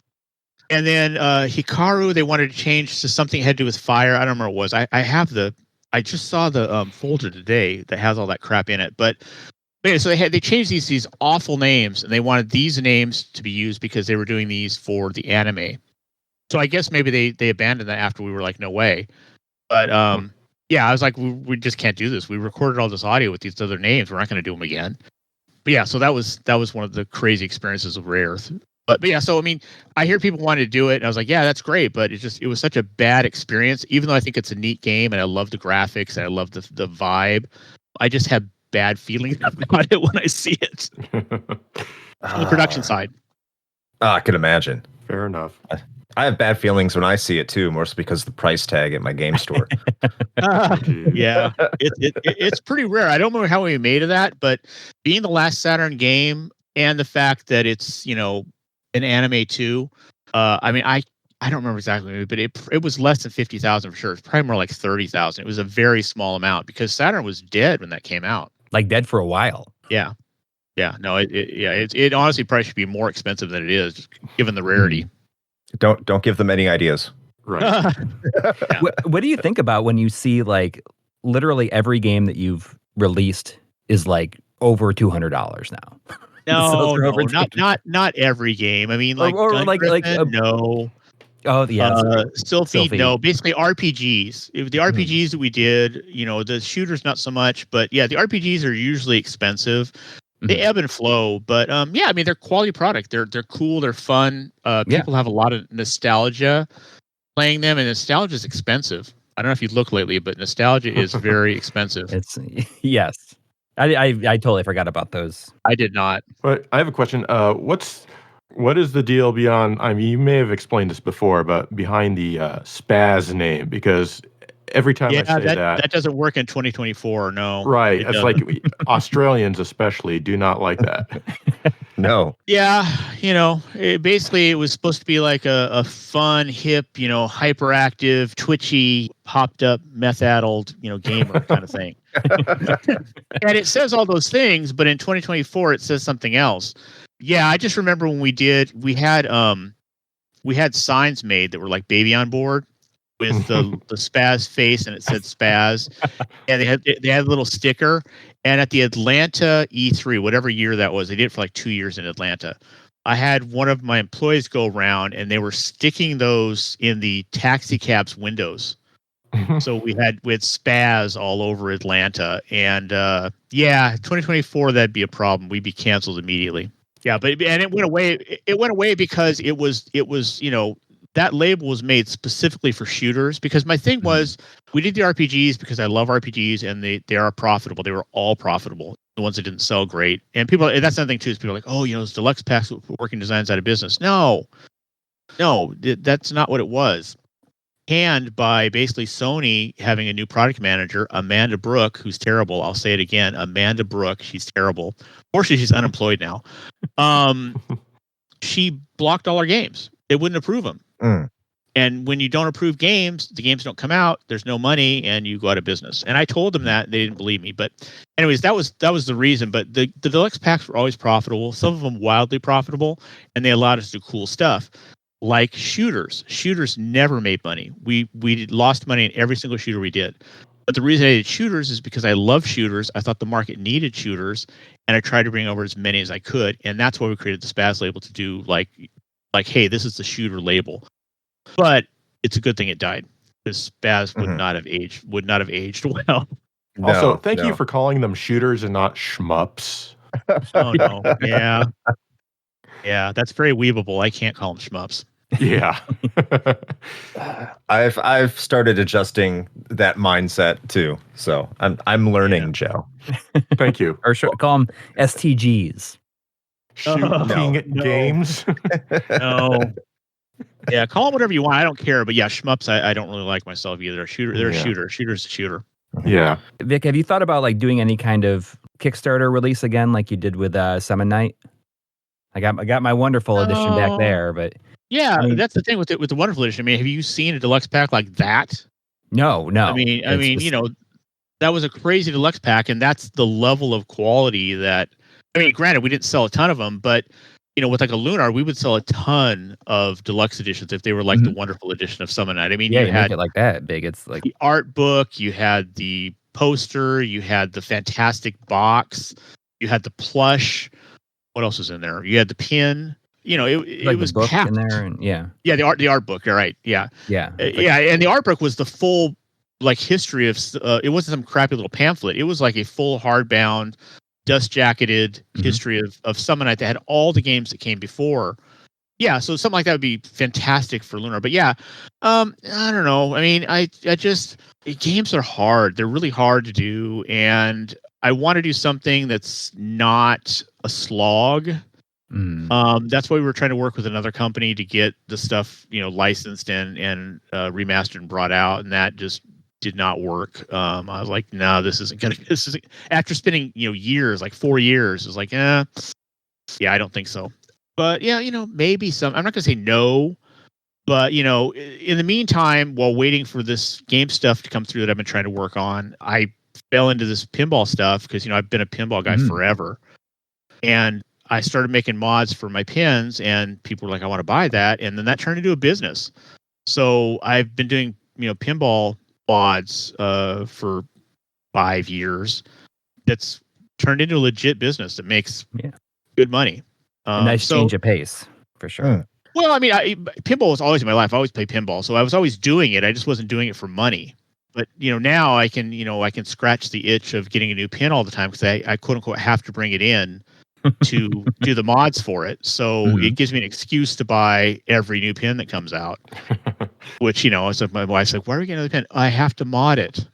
And then Hikaru, they wanted to change to something that had to do with fire. I don't remember what it was. I just saw the folder today that has all that crap in it. But anyway, so they changed these awful names, and they wanted these names to be used because they were doing these for the anime. So I guess maybe they abandoned that after we were like, no way. But yeah, I was like, we just can't do this. We recorded all this audio with these other names. We're not going to do them again. But yeah, so that was one of the crazy experiences of Rare Earth. But yeah, so I mean, I hear people wanting to do it, and I was like, yeah, that's great, but it was such a bad experience. Even though I think it's a neat game, and I love the graphics, and I love the vibe, I just have bad feelings about it when I see it. On the production side. I can imagine. Fair enough. I have bad feelings when I see it too, mostly because of the price tag at my game store. Yeah, it's pretty rare. I don't remember how we made of that, but being the last Saturn game and the fact that it's an anime too. I mean, I don't remember exactly, but it was less than 50,000 for sure. It's probably more like 30,000. It was a very small amount because Saturn was dead when that came out. Like dead for a while. Yeah. No, it honestly probably should be more expensive than it is, given the rarity. Don't give them any ideas. Right. Yeah. What do you think about when you see like literally every game that you've released is like over $200 now? No, not every game. I mean, like, or like no. Oh, yeah. Still feed, Sylphie. no. Basically RPGs. The RPGs that we did, the shooters not so much, but yeah, the RPGs are usually expensive. They ebb and flow, but yeah, I mean they're quality product. They're cool. They're fun. People have a lot of nostalgia playing them, and nostalgia is expensive. I don't know if you've looked lately, but nostalgia is very expensive. It's yes. I totally forgot about those. I did not. But I have a question. What is the deal beyond? I mean, you may have explained this before, but behind the Spaz name, because every time I say that doesn't work in 2024. No, right? It's like Australians especially do not like that. No. Yeah, it was supposed to be like a fun, hip, hyperactive, twitchy, hopped up, meth-addled, gamer kind of thing. And it says all those things, but in 2024 it says something else. Yeah, I just remember when we had signs made that were like baby on board with the Spaz face, and it said Spaz, and they had a little sticker. And at the Atlanta E3, whatever year that was, they did it for like 2 years in Atlanta. I had one of my employees go around, and they were sticking those in the taxi cabs windows. So we had Spaz all over Atlanta, and 2024 that'd be a problem. We'd be canceled immediately. Yeah, but it went away. It went away because it was that label was made specifically for shooters, because my thing was we did the RPGs because I love RPGs and they are profitable. They were all profitable. The ones that didn't sell great. And that's another thing too, is people are like, oh, those deluxe packs working designs out of business. No, that's not what it was. Canned by basically Sony having a new product manager, Amanda Brooke, who's terrible. I'll say it again, Amanda Brooke. She's terrible. Fortunately, she's unemployed now. She blocked all our games. They wouldn't approve them. And when you don't approve games, the games don't come out. There's no money, and you go out of business. And I told them that, and they didn't believe me. But anyways, that was the reason. But the deluxe packs were always profitable. Some of them wildly profitable, and they allowed us to do cool stuff. Like shooters. Shooters never made money. We lost money in every single shooter we did. But the reason I did shooters is because I love shooters. I thought the market needed shooters, and I tried to bring over as many as I could. And that's why we created the Spaz label, to do like, hey, this is the shooter label. But it's a good thing it died, because Spaz would not have aged well. Also, thank you for calling them shooters and not shmups. Oh no, yeah, that's very weebable. I can't call them shmups. Yeah. I've started adjusting that mindset too. So I'm learning, Joe. Thank you. Or call them STGs. Shooting games. No. Yeah, call them whatever you want. I don't care. But yeah, shmups, I don't really like myself either. They're a shooter. Shooter's a shooter. Yeah. Vic, have you thought about like doing any kind of Kickstarter release again, like you did with Summon Night? I got my wonderful edition back there, but yeah, that's the thing with the wonderful edition. I mean, have you seen a deluxe pack like that? No. I mean, that was a crazy deluxe pack, and that's the level of quality that. I mean, granted, we didn't sell a ton of them, but with like a Lunar, we would sell a ton of deluxe editions if they were like the wonderful edition of Summon Night. I mean, you had make it like that big. It's like the art book, you had the poster, you had the fantastic box, you had the plush. What else was in there? You had the pin. It was book packed in there, and the art book. You're right. Yeah. And the art book was the full like history of. It wasn't some crappy little pamphlet. It was like a full hardbound, dust jacketed history of Summon Night that had all the games that came before. Yeah, so something like that would be fantastic for Lunar. But yeah, I don't know. I mean, I just games are hard. They're really hard to do, and I want to do something that's not a slog. That's why we were trying to work with another company to get the stuff, licensed and remastered and brought out, and that just did not work. I was like, no, this isn't gonna. This is after spending years, like 4 years, it was like, yeah, I don't think so. But yeah, maybe some. I'm not gonna say no, but in the meantime, while waiting for this game stuff to come through that I've been trying to work on, I fell into this pinball stuff because I've been a pinball guy forever, and I started making mods for my pins, and people were like, I want to buy that, and then that turned into a business. So I've been doing pinball mods for 5 years. That's turned into a legit business that makes good money. A nice change of pace for sure. Well, I mean, pinball was always in my life. I always played pinball, so I was always doing it. I just wasn't doing it for money. But now I can scratch the itch of getting a new pin all the time because I quote unquote have to bring it in to do the mods for it. So it gives me an excuse to buy every new pin that comes out. Which so my wife's like, "Why are we getting another pin?" I have to mod it.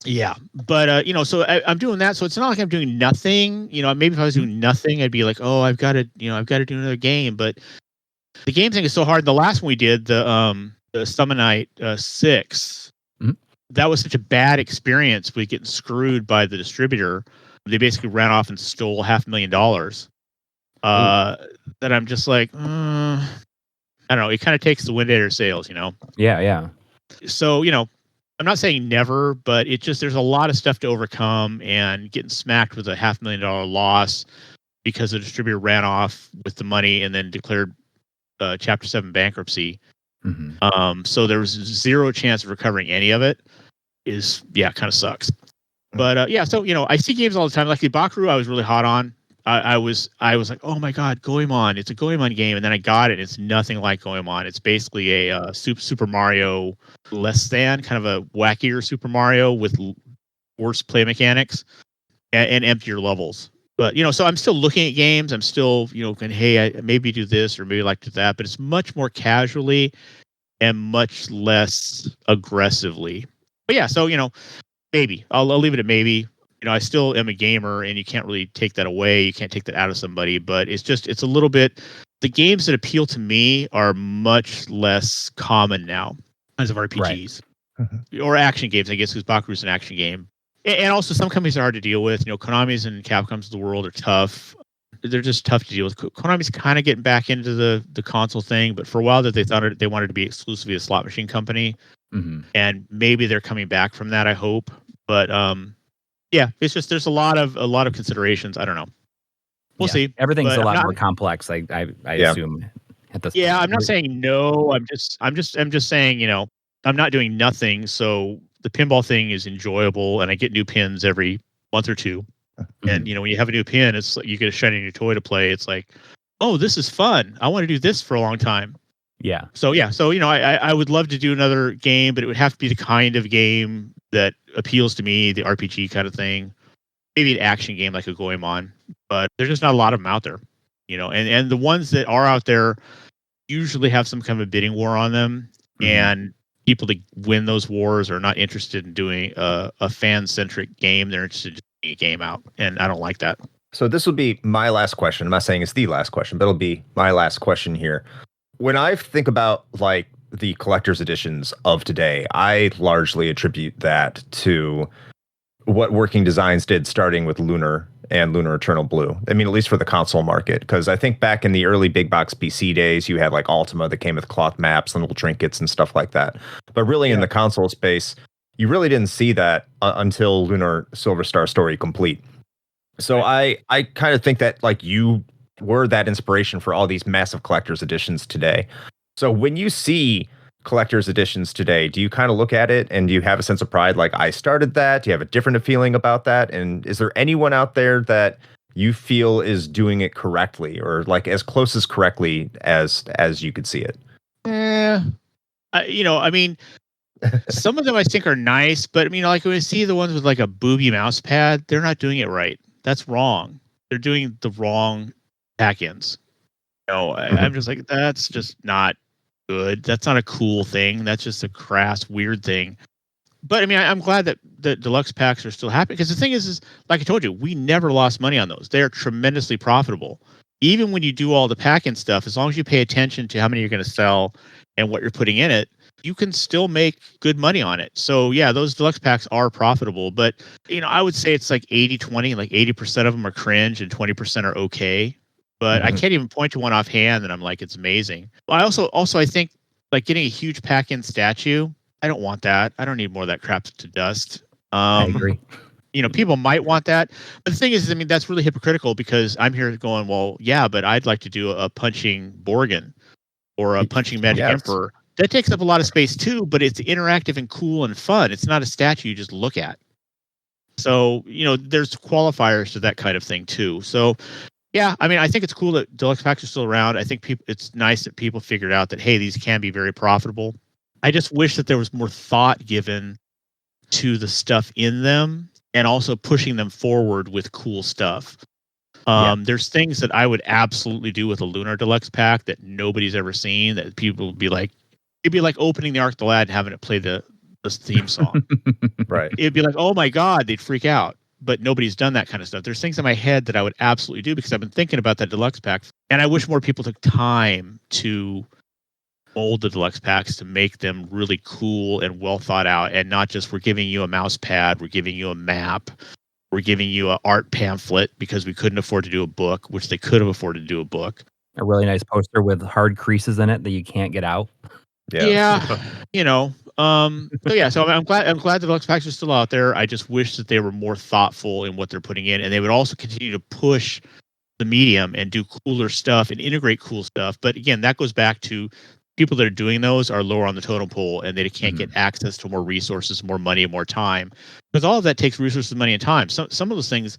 Yeah, but so I'm doing that. So it's not like I'm doing nothing. Maybe if I was doing nothing, I'd be like, "Oh, I've got to do another game." But the game thing is so hard. The last one we did, the Summonite 6, that was such a bad experience with getting screwed by the distributor. They basically ran off and stole $500,000. That I'm just like, I don't know. It kind of takes the wind out of your sails, Yeah. So I'm not saying never, but there's a lot of stuff to overcome, and getting smacked with a $500,000 loss because the distributor ran off with the money and then declared Chapter 7 bankruptcy. So there was zero chance of recovering any of it. Kind of sucks. But so I see games all the time. Like the Bakuru, I was really hot on. I was like, oh my god, Goemon! It's a Goemon game, and then I got it. It's nothing like Goemon. It's basically a Super Mario less than, kind of a wackier Super Mario with worse play mechanics and emptier levels. But so I'm still looking at games. I'm still going, hey, I maybe do this or maybe like to that. But it's much more casually and much less aggressively. But yeah, so maybe I'll leave it at maybe. I still am a gamer, and you can't really take that away. You can't take that out of somebody, but it's a little bit, the games that appeal to me are much less common now as of RPGs or action games, I guess, because Bakuru's an action game. And also some companies are hard to deal with. Konami's and Capcom's of the world are tough. They're just tough to deal with. Konami's kind of getting back into the console thing, but for a while that they wanted to be exclusively a slot machine company. And maybe they're coming back from that, I hope. But yeah, it's just there's a lot of considerations. I don't know. We'll see. Everything's a lot more complex. I assume at this point. I'm not saying no. I'm just saying I'm not doing nothing. So the pinball thing is enjoyable, and I get new pins every month or two. And when you have a new pin, it's like you get a shiny new toy to play. It's like, oh, this is fun. I want to do this for a long time. Yeah. So I would love to do another game, but it would have to be the kind of game that appeals to me, the RPG kind of thing. Maybe an action game like a Goemon, but there's just not a lot of them out there, and the ones that are out there usually have some kind of a bidding war on them, and people that win those wars are not interested in doing a fan-centric game. They're interested in getting a game out, and I don't like that. So this will be my last question. I'm not saying it's the last question, but it'll be my last question here. When I think about like the collector's editions of today, I largely attribute that to what Working Designs did, starting with Lunar and Lunar Eternal Blue. I mean, at least for the console market, because I think back in the early big box PC days, you had like Ultima that came with cloth maps and little trinkets and stuff like that. But really in the console space, you really didn't see that until Lunar Silver Star Story Complete. So I kind of think that like you were that inspiration for all these massive collector's editions today. So when you see collector's editions today, do you kind of look at it and do you have a sense of pride like I started that? Do you have a different feeling about that? And is there anyone out there that you feel is doing it correctly, or like as close as correctly as you could see it? I mean, some of them I think are nice, but I mean, like when I see the ones with like a booby mouse pad, they're not doing it right. That's wrong. They're doing the wrong back-ends. I'm just like, that's just not good. That's not a cool thing. That's just a crass, weird thing. But I mean, I'm glad that the deluxe packs are still happening, because the thing is like I told you, we never lost money on those. They are tremendously profitable. Even when you do all the pack-in stuff, as long as you pay attention to how many you're going to sell and what you're putting in it, you can still make good money on it. So yeah, those deluxe packs are profitable, but I would say it's like 80-20, like 80% of them are cringe and 20% are okay. But I can't even point to one offhand that I'm like, it's amazing. I also I think like getting a huge pack-in statue, I don't want that. I don't need more of that crap to dust. I agree. People might want that. But the thing is, I mean, that's really hypocritical, because I'm here going, well, yeah, but I'd like to do a punching Borgin or a punching Magic Emperor. That takes up a lot of space too, but it's interactive and cool and fun. It's not a statue you just look at. So, there's qualifiers to that kind of thing too. So, Yeah, I mean, I think it's cool that deluxe packs are still around. I think it's nice that people figured out that, hey, these can be very profitable. I just wish that there was more thought given to the stuff in them and also pushing them forward with cool stuff. There's things that I would absolutely do with a Lunar Deluxe pack that nobody's ever seen, that people would be like, it'd be like opening the Ark the Lad and having it play the theme song. Right. It'd be like, oh my God, they'd freak out. But nobody's done that kind of stuff. There's things in my head that I would absolutely do because I've been thinking about that deluxe pack. And I wish more people took time to mold the deluxe packs to make them really cool and well thought out, and not just we're giving you a mouse pad, we're giving you a map, we're giving you an art pamphlet because we couldn't afford to do a book, which they could have afforded to do a book. A really nice poster with hard creases in it that you can't get out. Yeah. So I'm glad the deluxe packs are still out there. I just wish that they were more thoughtful in what they're putting in, and they would also continue to push the medium and do cooler stuff and integrate cool stuff. But again, that goes back to people that are doing those are lower on the totem pole, and they can't get access to more resources, more money, and more time, because all of that takes resources, money, and time. Some of those things,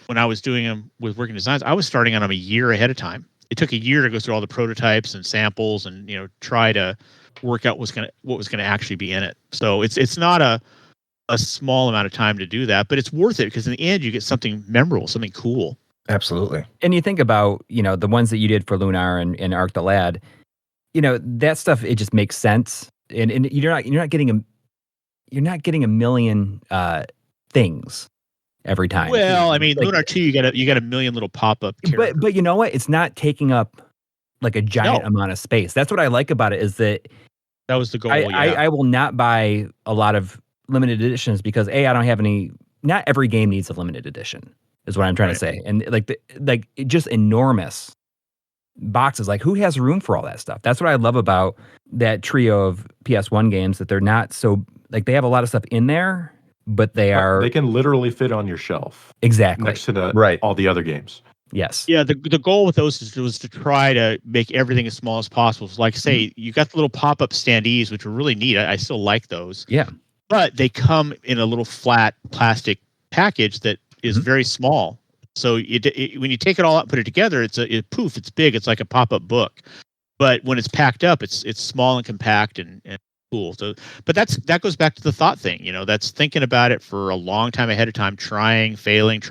when I was doing them with Working Designs, I was starting on them a year ahead of time. It took a year to go through all the prototypes and samples and try to work out what was gonna actually be in it. So it's not a small amount of time to do that, but it's worth it because in the end you get something memorable, something cool. Absolutely. And you think about the ones that you did for Lunar and Ark the Lad, that stuff, it just makes sense, and you're not getting a million things every time. Well, I mean, like, Lunar 2, you got a million little pop-up characters. But you know what? It's not taking up like a giant amount of space. That's what I like about it, is that was the goal. I will not buy a lot of limited editions because I don't have any. Not every game needs a limited edition, is what I'm trying to say. And like just enormous boxes. Like, who has room for all that stuff? That's what I love about that trio of PS1 games, that they're not so, like, they have a lot of stuff in there, but they can literally fit on your shelf. Exactly. Next to all the other games. Yes. Yeah, the goal with those was to try to make everything as small as possible. So like, say, you got the little pop-up standees, which are really neat. I still like those. Yeah. But they come in a little flat plastic package that is very small. So when you take it all out and put it together, it's big. It's like a pop-up book. But when it's packed up, it's small and compact and cool. So, but that goes back to the thought thing. That's thinking about it for a long time ahead of time, trying, failing,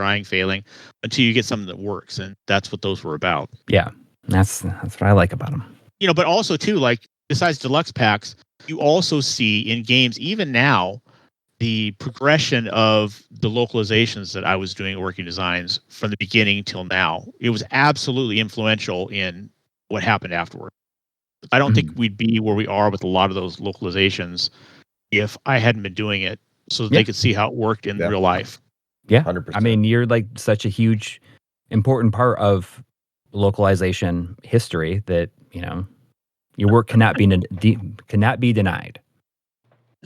until you get something that works. And that's what those were about. Yeah, that's what I like about them. But also too, like, besides deluxe packs, you also see in games even now the progression of the localizations that I was doing at Working Designs from the beginning till now. It was absolutely influential in what happened afterward. I don't think we'd be where we are with a lot of those localizations if I hadn't been doing it, so that they could see how it worked in real life. Yeah, 100%. I mean, you're like such a huge, important part of localization history that your work cannot be denied.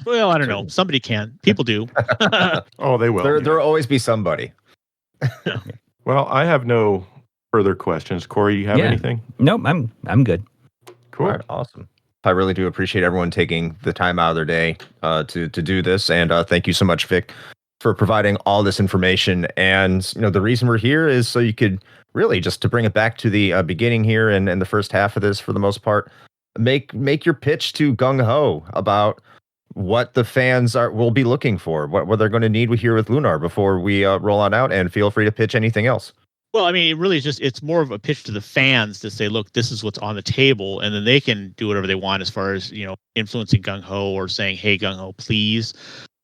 Well, I don't know. Somebody can. People do. Oh, they will. There'll always be somebody. Well, I have no further questions. Coury, you have anything? Nope, I'm good. Cool. All right, awesome. I really do appreciate everyone taking the time out of their day to do this, and thank you so much, Vic, for providing all this information. And the reason we're here is so you could really, just to bring it back to the beginning here and the first half of this, for the most part, make your pitch to GungHo about what the fans will be looking for, what they're going to need here with Lunar before we roll on out. And feel free to pitch anything else. Well, I mean, it really is it's more of a pitch to the fans to say, look, this is what's on the table, and then they can do whatever they want as far as, influencing GungHo or saying, hey, GungHo, please.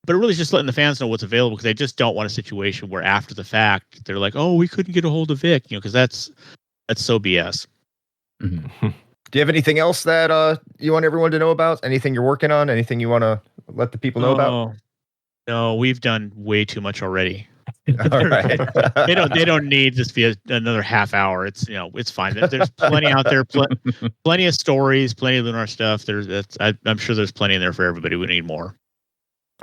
But it really is just letting the fans know what's available, because they just don't want a situation where after the fact they're like, oh, we couldn't get a hold of Vic, because that's so BS. Mm-hmm. Do you have anything else that you want everyone to know about? Anything you're working on? Anything you want to let the people know about? No, we've done way too much already. All right. They don't need this to be another half hour. It's it's fine. There's plenty out there, plenty of stories, plenty of Lunar stuff. I'm sure there's plenty in there for everybody. We need more.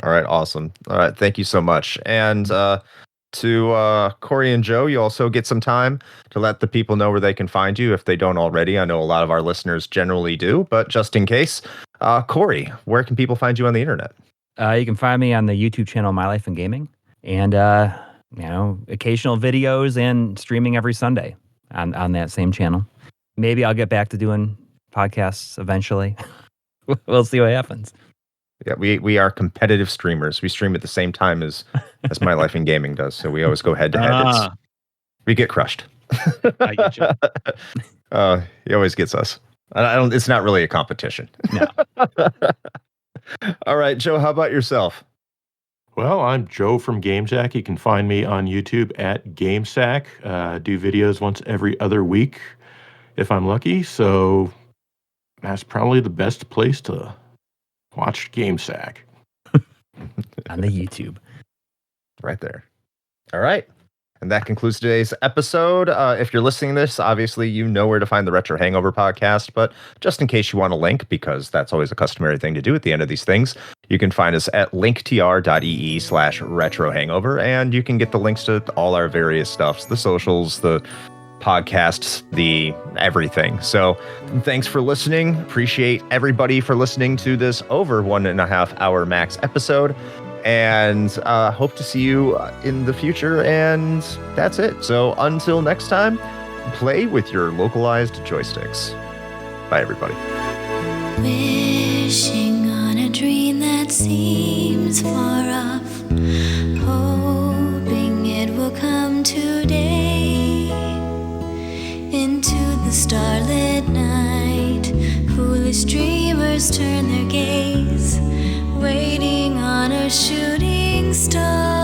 All right, awesome. All right, thank you so much. And to Coury and Joe, you also get some time to let the people know where they can find you if they don't already. I know a lot of our listeners generally do, but just in case, Coury, where can people find you on the internet? You can find me on the YouTube channel My Life in Gaming, and occasional videos and streaming every Sunday. on that same channel. Maybe I'll get back to doing podcasts eventually. We'll see what happens. Yeah, we are competitive streamers. We stream at the same time as My Life in Gaming does, so we always go head to head. We get crushed. I get you. He always gets us. I don't. It's not really a competition. No. All right, Joe. How about yourself? Well, I'm Joe from GameSack. You can find me on YouTube at GameSack. Do videos once every other week if I'm lucky. So that's probably the best place to watch GameSack. On the YouTube. Right there. All right. And that concludes today's episode. If you're listening to this, obviously you know where to find the Retro Hangover podcast, but just in case you want a link, because that's always a customary thing to do at the end of these things, you can find us at linktr.ee/retro hangover, and you can get the links to all our various stuffs, the socials, the podcasts, the everything. So thanks for listening. Appreciate everybody for listening to this over 1.5 hour max episode. And hope to see you in the future. And that's it. So until next time, play with your localized joysticks. Bye, everybody. Wishing on a dream that seems far off, hoping it will come today. Into the starlit night, foolish dreamers turn their gaze, waiting on a shooting star.